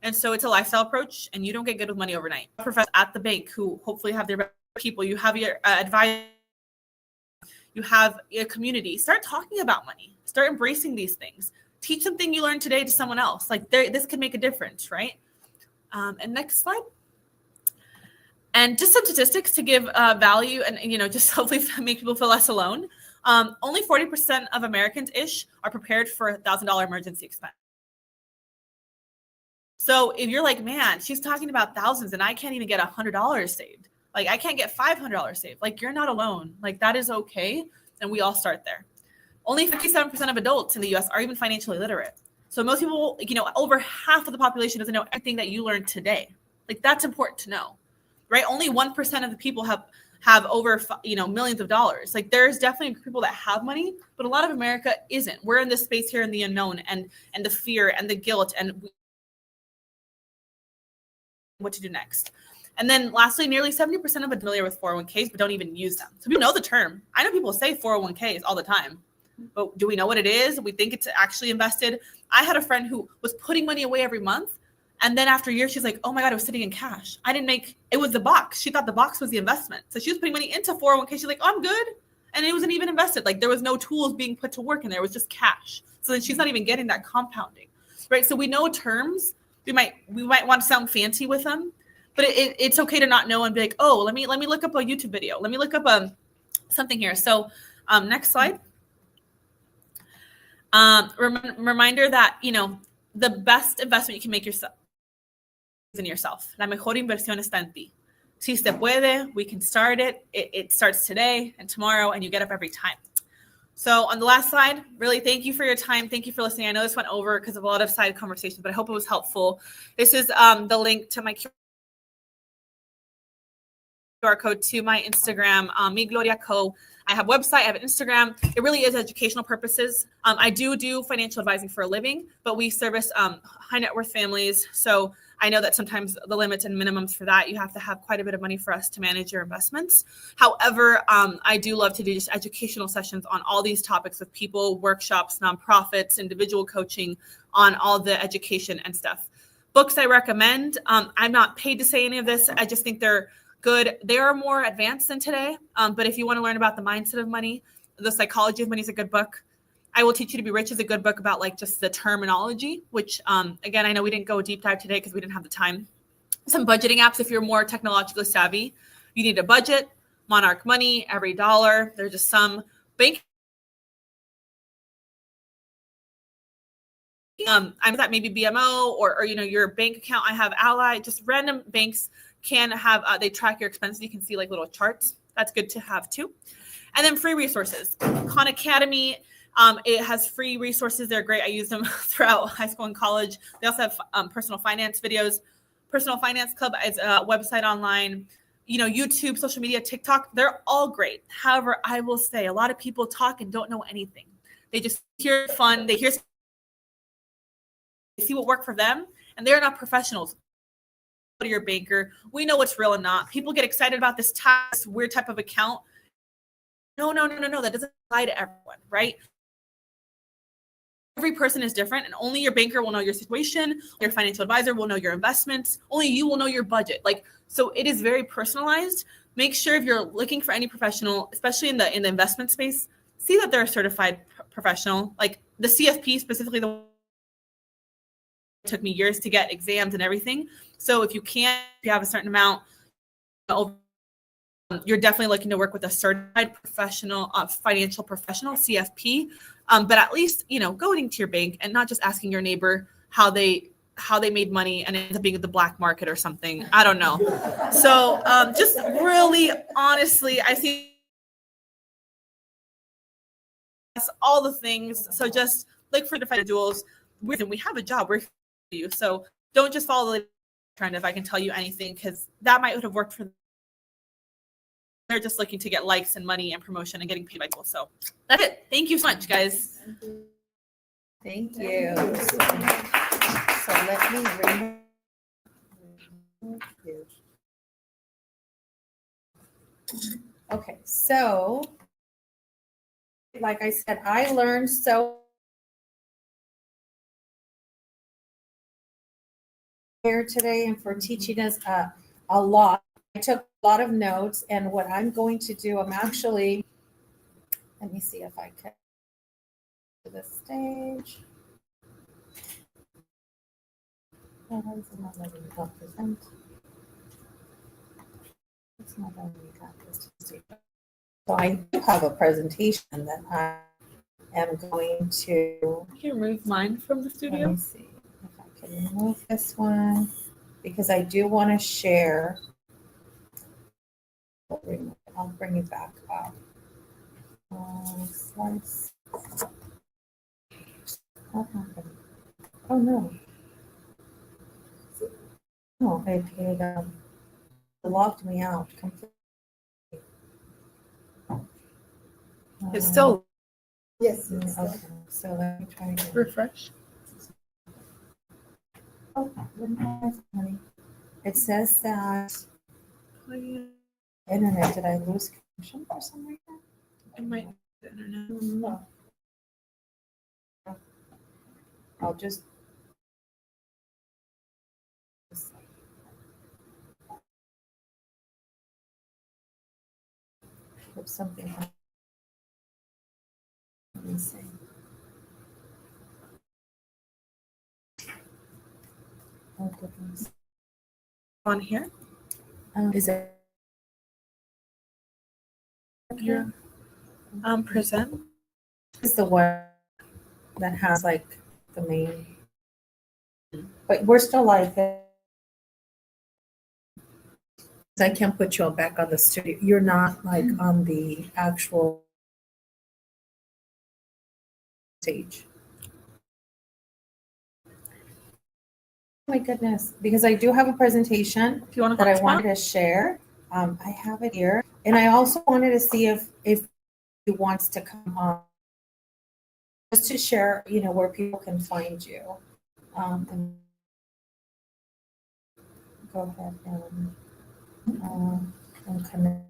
And so it's a lifestyle approach, and you don't get good with money overnight. Professors at the bank who hopefully have their people, you have your advisor, you have a community. Start talking about money. Start embracing these things. Teach something you learned today to someone else. Like this could make a difference, right? And next slide. And just some statistics to give value and, you know, just hopefully make people feel less alone. Only 40% of Americans-ish are prepared for a $1,000 emergency expense. So if you're like, man, she's talking about thousands and I can't even get $100 saved. Like I can't get $500 saved. Like you're not alone. Like that is okay. And we all start there. Only 57% of adults in the US are even financially literate. So most people, you know, over half of the population doesn't know everything that you learned today. Like that's important to know. Right? Only 1% of the people have over, you know, millions of dollars. Like there's definitely people that have money, but a lot of America isn't. We're in this space here in the unknown and the fear and the guilt and what to do next. And then lastly, nearly 70% of them are familiar with 401ks, but don't even use them. So people know the term. I know people say 401ks all the time, but do we know what it is? We think it's actually invested. I had a friend who was putting money away every month. And then after a year, she's like, oh my God, I was sitting in cash. It was the box. She thought the box was the investment. So she was putting money into 401k. She's like, oh, I'm good. And it wasn't even invested. Like there was no tools being put to work in there. It was just cash. So then she's not even getting that compounding, right? So we know terms. We might want to sound fancy with them, but it's okay to not know and be like, oh, let me look up a YouTube video. Let me look up something here. So next slide. Reminder that, you know, the best investment you can make yourself in yourself. La mejor inversión está en ti. Si se puede, we can start it. It starts today and tomorrow, and you get up every time. So on the last slide, really thank you for your time. Thank you for listening. I know this went over because of a lot of side conversations, but I hope it was helpful. This is the link to my QR code to my Instagram, Mi Gloria Co. I have a website, I have an Instagram. It really is educational purposes. I do financial advising for a living, but we service high net worth families. So I know that sometimes the limits and minimums for that, you have to have quite a bit of money for us to manage your investments. However, I do love to do just educational sessions on all these topics with people, workshops, nonprofits, individual coaching on all the education and stuff. Books I recommend. I'm not paid to say any of this. I just think they're good. They are more advanced than today. But if you want to learn about the mindset of money, The Psychology of Money is a good book. I Will Teach You to Be Rich is a good book about like just the terminology, which again, I know we didn't go deep dive today because we didn't have the time. Some budgeting apps, if you're more technologically savvy, you need a budget, Monarch Money, Every Dollar. There's just some bank. I'm that maybe BMO or you know, your bank account. I have Ally, just random banks can have, they track your expenses. You can see like little charts. That's good to have too. And then free resources. Khan Academy, it has free resources. They're great. I use them throughout high school and college. They also have personal finance videos. Personal Finance Club is a website online, you know, YouTube, social media, TikTok. They're all great. However, I will say a lot of people talk and don't know anything. They just hear fun. They see what worked for them, and they're not professionals. Go to your banker. We know what's real and not. People get excited about this weird type of account. No. That doesn't apply to everyone, right? Every person is different, and only your banker will know your situation. Your financial advisor will know your investments. Only you will know your budget. Like, so it is very personalized. Make sure if you're looking for any professional, especially in the investment space, see that they're a certified professional. Like the CFP, specifically the took me years to get exams and everything. So if you have a certain amount, you're definitely looking to work with a certified professional, financial professional, CFP. But at least, you know, going to your bank and not just asking your neighbor how they made money and it ends up being at the black market or something. I don't know. So just really honestly, I think that's all the things. So just look for different individuals. We have a job. We're for you. So don't just follow the trend if I can tell you anything, because that might have worked for them. They're just looking to get likes and money and promotion and getting paid by people. So that's it. Thank you so much, guys. Thank you. So let me read. Okay, so like I said, I learned so here today and for teaching us a lot. I took a lot of notes, and what I'm going to do, I'm actually, let me see if I can to the stage. It's not letting me present. It's not letting me got this. So I do have a presentation that I am going to. You can remove mine from the Let studio. me see if I can remove this one, because I do want to share. I'll bring it back up. Slides. What happened? Oh no. Oh, it locked me out completely. It's still Yes. Okay, so let me try again. refresh. Oh, honey. It says that internet, did I lose connection for some reason? It might be the internet. No. I'll just put something. Let me see. Oh goodness. On here. Is it? Yeah. Present. Is the one that has like the main, but we're still live. I can't put you all back on the studio. You're not like on the actual stage. Oh my goodness, because I do have a presentation If you want that I to wanted to share. I have it here, and I also wanted to see if he wants to come on just to share, you know, where people can find you. And go ahead and connect.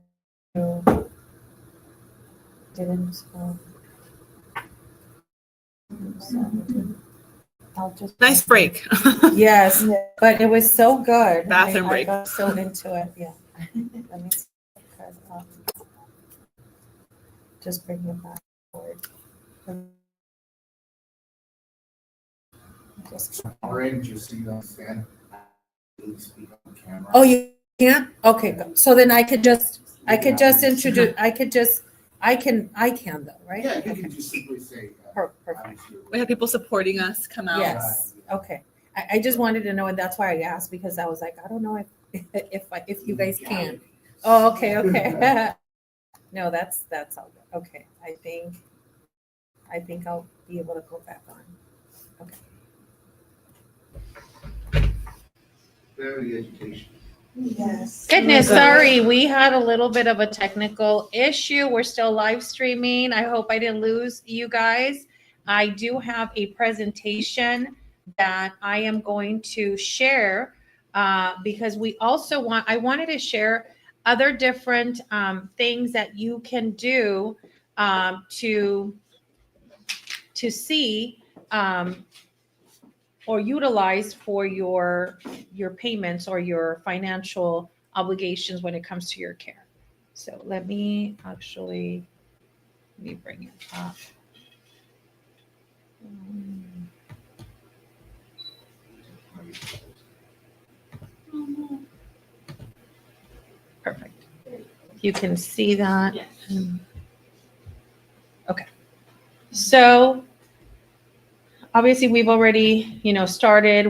Didn't. So I'll just. Nice break. Yes, but it was so good. Bathroom I break. got so into it. Yeah. Let me see. Just bring it back forward. was. Orange, you see, understand. Really speak on camera. Oh, you can't? Okay, good. So then I could just introduce, I can though, right? Yeah, you can just simply say. Perfect. obviously, We have people supporting us come out. Yes, okay. I just wanted to know, and that's why I asked, because I was like, I don't know if you guys can. Oh, okay. No, that's all good. Okay, I think I'll be able to go back on. Okay. Very educational. Yes. Goodness, sorry, we had a little bit of a technical issue. We're still live streaming. I hope I didn't lose you guys. I do have a presentation that I am going to share because I wanted to share other different things that you can do to see or utilize for your payments or your financial obligations when it comes to your care. So let me bring it up. Perfect. You can see that. Yes. Okay. So obviously we've already, started.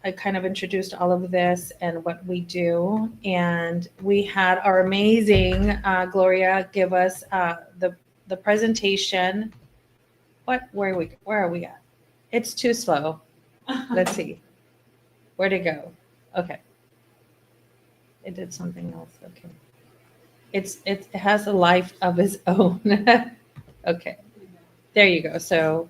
I kind of introduced all of this and what we do. And we had our amazing Gloria give us the presentation. Where are we at? It's too slow. Let's see. Where'd it go? Okay. It did something else. Okay. It has a life of its own. Okay. There you go. So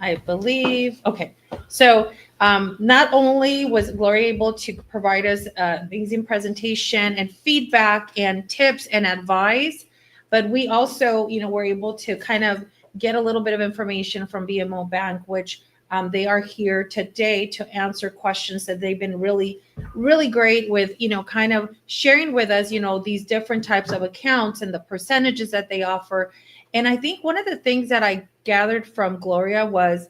I believe, okay. So not only was Gloria able to provide us amazing presentation and feedback and tips and advice, but we also, were able to kind of get a little bit of information from BMO Bank, which they are here today to answer questions that they've been really, really great with, kind of sharing with us, these different types of accounts and the percentages that they offer. And I think one of the things that I gathered from Gloria was,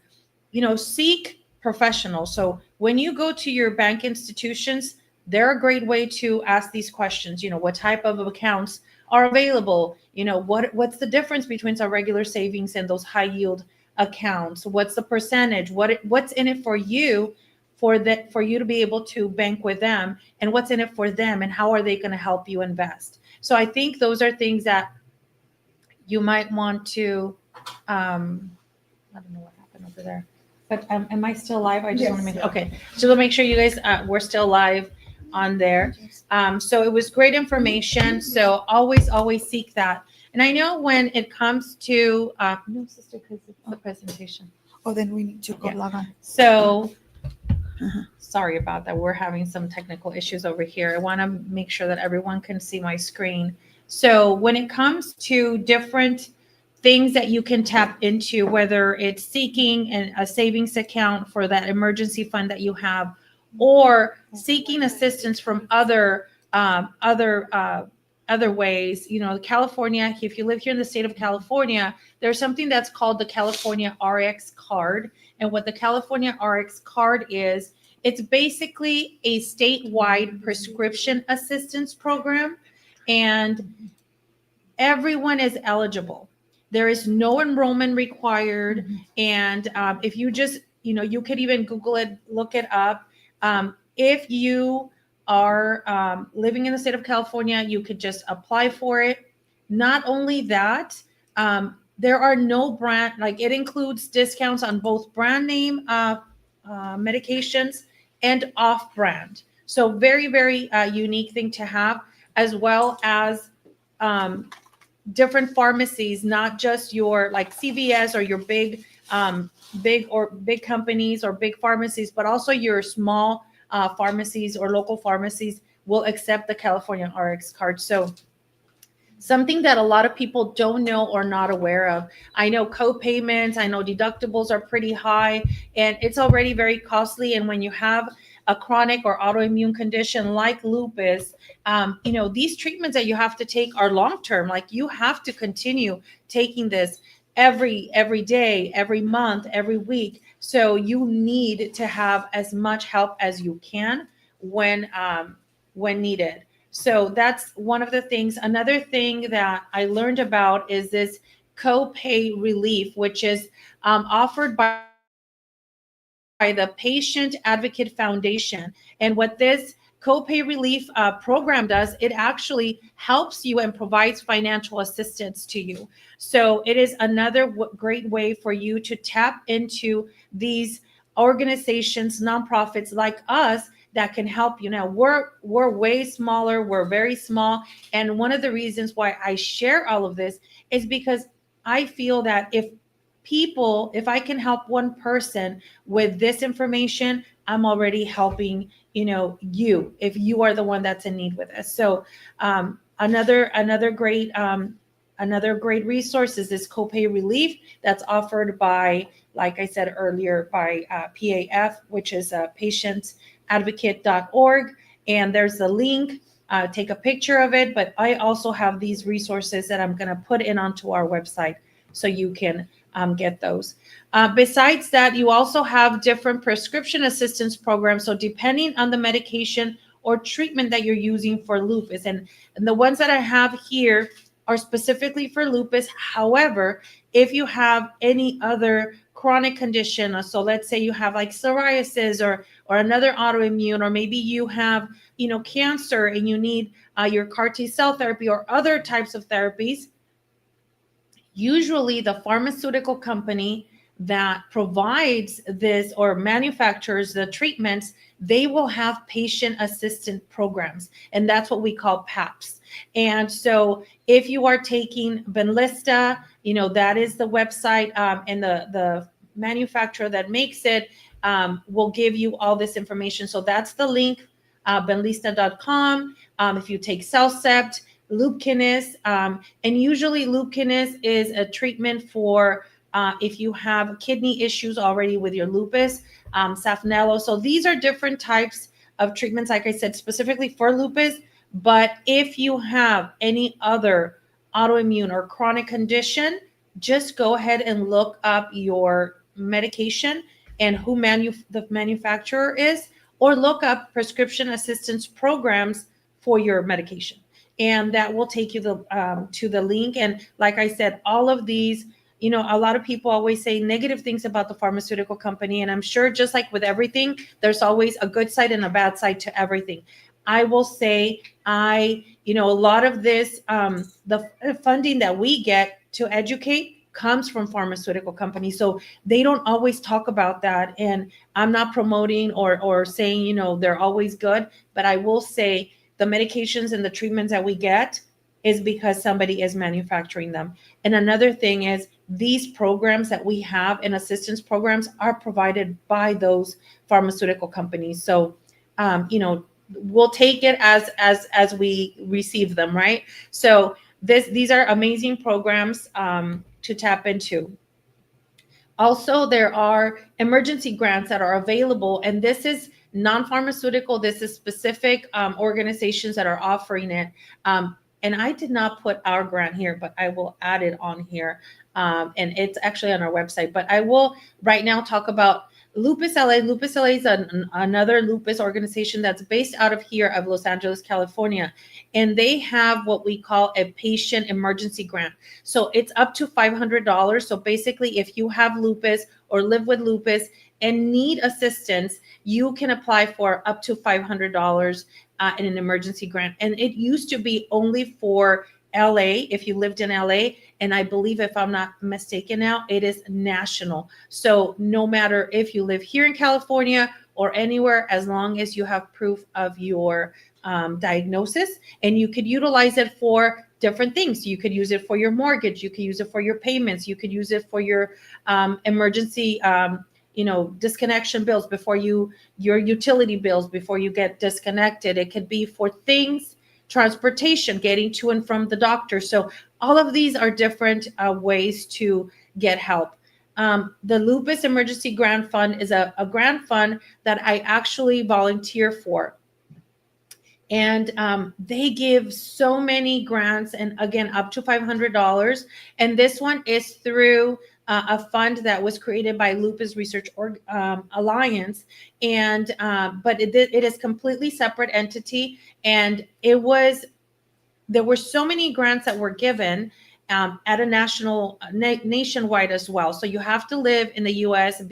seek professionals. So when you go to your bank institutions, they're a great way to ask these questions. What type of accounts are available? What's the difference between our regular savings and those high yield accounts? What's the percentage? What's in it for you, for you to be able to bank with them, and what's in it for them, and how are they going to help you invest? So I think those are things that you might want to. I don't know what happened over there. But am I still live? I just want to make okay. So we'll make sure you guys we're still live on there. So it was great information. So always seek that. And I know when it comes to no, sister, because it's the presentation. Oh, then we need to go log on. So sorry about that. We're having some technical issues over here. I want to make sure that everyone can see my screen. So when it comes to different things that you can tap into, whether it's seeking a savings account for that emergency fund that you have, or seeking assistance from other ways. California, if you live here in the state of California, there's something that's called the California RX card. And what the California RX card is, it's basically a statewide prescription assistance program, and everyone is eligible. There is no enrollment required. And if you just, you could even Google it, look it up. If you are living in the state of California, you could just apply for it. Not only that, there are no brand, it includes discounts on both brand name medications and off brand. So very, very unique thing to have, as well as different pharmacies, not just your CVS or your big companies or big pharmacies, but also your small pharmacies or local pharmacies will accept the California RX card. So something that a lot of people don't know or not aware of. I know co-payments, I know deductibles are pretty high, and it's already very costly. And when you have a chronic or autoimmune condition like lupus, these treatments that you have to take are long-term. You have to continue taking this. every day, every month, every week. So you need to have as much help as you can when needed. So that's one of the things. Another thing that I learned about is this co-pay relief, which is offered by the Patient Advocate Foundation. And what this co-pay relief program does, it actually helps you and provides financial assistance to you. So it is another great way for you to tap into these organizations, nonprofits like us that can help you. Now we're way smaller, we're very small. And one of the reasons why I share all of this is because I feel that if I can help one person with this information, I'm already helping, you, if you are the one that's in need with us. So another great resource is this copay relief that's offered by, like I said earlier, by PAF, which is patientadvocate.org. And there's a link. Take a picture of it. But I also have these resources that I'm going to put in onto our website so you can get those. Besides that, you also have different prescription assistance programs. So depending on the medication or treatment that you're using for lupus, and the ones that I have here are specifically for lupus. However, if you have any other chronic condition, so let's say you have like psoriasis or another autoimmune, or maybe you have, cancer and you need your CAR T cell therapy or other types of therapies, usually the pharmaceutical company that provides this or manufactures the treatments, they will have patient assistant programs. And that's what we call PAPs. And so if you are taking Benlysta, that is the website, and the manufacturer that makes it will give you all this information. So that's the link, benlysta.com. If you take Cellcept, Lupkynis, and usually Lupkynis is a treatment for if you have kidney issues already with your lupus, Safnello. So these are different types of treatments, like I said, specifically for lupus. But if you have any other autoimmune or chronic condition, just go ahead and look up your medication and who the manufacturer is, or look up prescription assistance programs for your medication. And that will take you to the link. And like I said, all of these, a lot of people always say negative things about the pharmaceutical company. And I'm sure just like with everything, there's always a good side and a bad side to everything. I will say, a lot of this, the funding that we get to educate comes from pharmaceutical companies. So they don't always talk about that. And I'm not promoting or saying, they're always good, but I will say, the medications and the treatments that we get is because somebody is manufacturing them. And another thing is these programs that we have and assistance programs are provided by those pharmaceutical companies. So, we'll take it as we receive them, right? So these are amazing programs to tap into. Also, there are emergency grants that are available, and this is non-pharmaceutical. This is specific organizations that are offering it. And I did not put our grant here, but I will add it on here. And it's actually on our website. But I will right now talk about Lupus LA. Lupus LA is another lupus organization that's based out of here of Los Angeles, California. And they have what we call a patient emergency grant. So it's up to $500. So basically, if you have lupus or live with lupus and need assistance, you can apply for up to $500 in an emergency grant. And it used to be only for LA, if you lived in LA, and I believe, if I'm not mistaken now, it is national. So no matter if you live here in California or anywhere, as long as you have proof of your diagnosis, and you could utilize it for different things. You could use it for your mortgage, you could use it for your payments, you could use it for your emergency disconnection bills, before your utility bills before you get disconnected. It could be for things, transportation, getting to and from the doctor. So all of these are different ways to get help. The Lupus Emergency Grant Fund is a grant fund that I actually volunteer for. And they give so many grants, and again, up to $500. And this one is through a fund that was created by Lupus Research Alliance. And but it is completely separate entity. And there were so many grants that were given at a nationwide as well. So you have to live in the U.S.,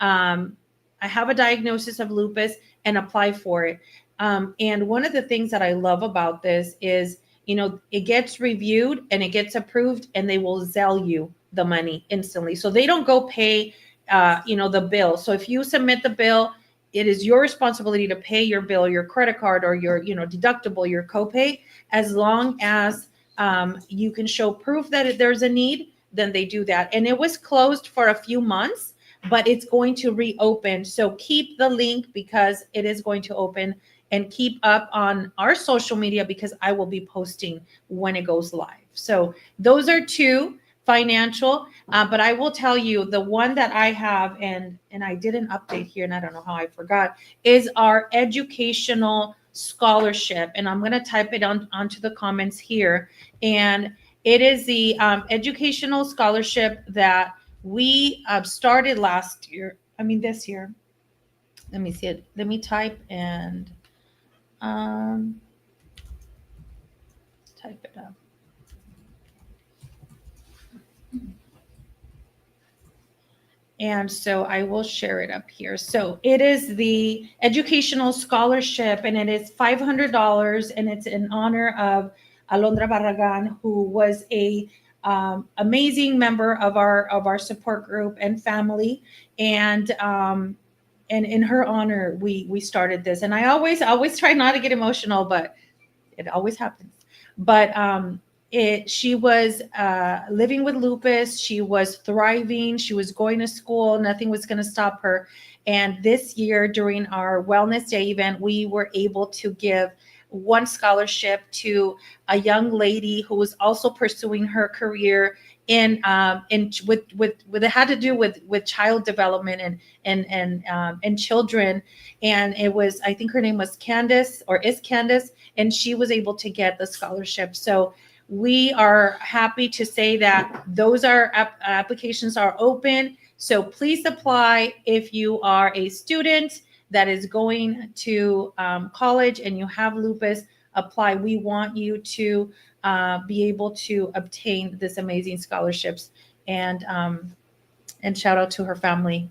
I have a diagnosis of lupus, and apply for it. And one of the things that I love about this is, it gets reviewed and it gets approved, and they will Zelle you the money instantly. So they don't go pay, the bill. So if you submit the bill, it is your responsibility to pay your bill, your credit card, or your, deductible, your copay, as long as you can show proof that there's a need, then they do that. And it was closed for a few months, but it's going to reopen. So keep the link, because it is going to open, and keep up on our social media, because I will be posting when it goes live. So those are two financial, but I will tell you the one that I have, and I did an update here, and I don't know how I forgot, is our educational scholarship. And I'm going to type it onto the comments here. And it is the educational scholarship that we started this year. Let me see it. Let me type and type it up. And so I will share it up here. So it is the educational scholarship, and it is $500, and it's in honor of Alondra Barragan, who was a amazing member of our support group and family. And in her honor, we started this. And I always try not to get emotional, but it always happens. But she was living with lupus. She was thriving. She was going to school. Nothing was going to stop her. And this year, during our Wellness Day event, we were able to give one scholarship to a young lady who was also pursuing her career it had to do with child development and children. And it was, I think her name was Candace, and she was able to get the scholarship. So we are happy to say that those applications are open. So please apply if you are a student that is going to college and you have lupus. Apply. We want you to be able to obtain this amazing scholarships. And shout out to her family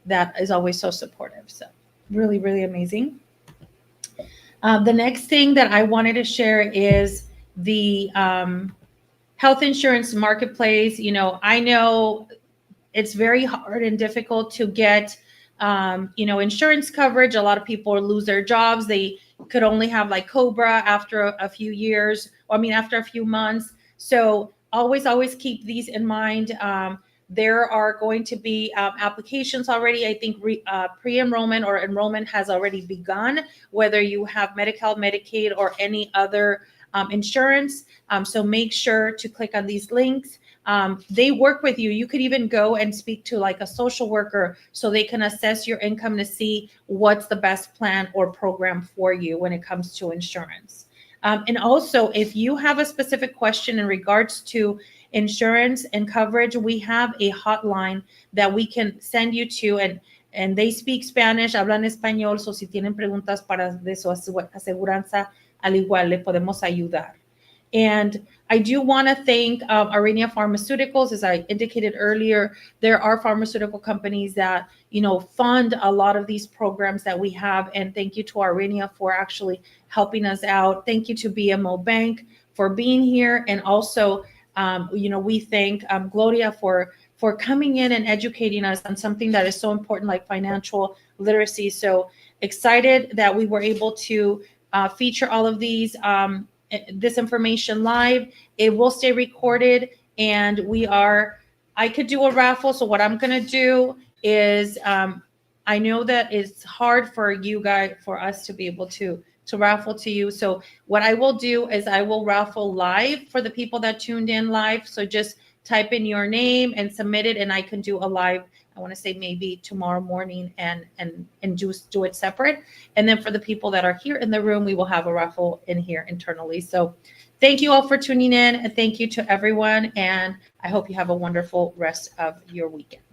that is always so supportive. So really, really amazing. The next thing that I wanted to share is the health insurance marketplace. I know it's very hard and difficult to get insurance coverage. A lot of people lose their jobs. They could only have like COBRA after a few years, after a few months. So always keep these in mind. There are going to be applications already. I think pre-enrollment or enrollment has already begun, whether you have Medi-Cal, Medicaid, or any other insurance. So make sure to click on these links. They work with you. You could even go and speak to like a social worker so they can assess your income to see what's the best plan or program for you when it comes to insurance. And also, if you have a specific question in regards to insurance and coverage, we have a hotline that we can send you to, and they speak Spanish, hablan español, so si tienen preguntas de su aseguranza, al igual le podemos ayudar. And I do want to thank Arenia Pharmaceuticals. As I indicated earlier, there are pharmaceutical companies that, fund a lot of these programs that we have. And thank you to Arenia for actually helping us out. Thank you to BMO Bank for being here. And also, we thank Gloria for coming in and educating us on something that is so important like financial literacy. So excited that we were able to feature all of this information live. It will stay recorded, and I could do a raffle. So what I'm going to do is, I know that it's hard for us to be able to raffle to you. So what I will do is I will raffle live for the people that tuned in live. So just type in your name and submit it, and I can do a live, I want to say maybe tomorrow morning, and just do it separate. And then for the people that are here in the room, we will have a raffle in here internally. So thank you all for tuning in, and thank you to everyone. And I hope you have a wonderful rest of your weekend.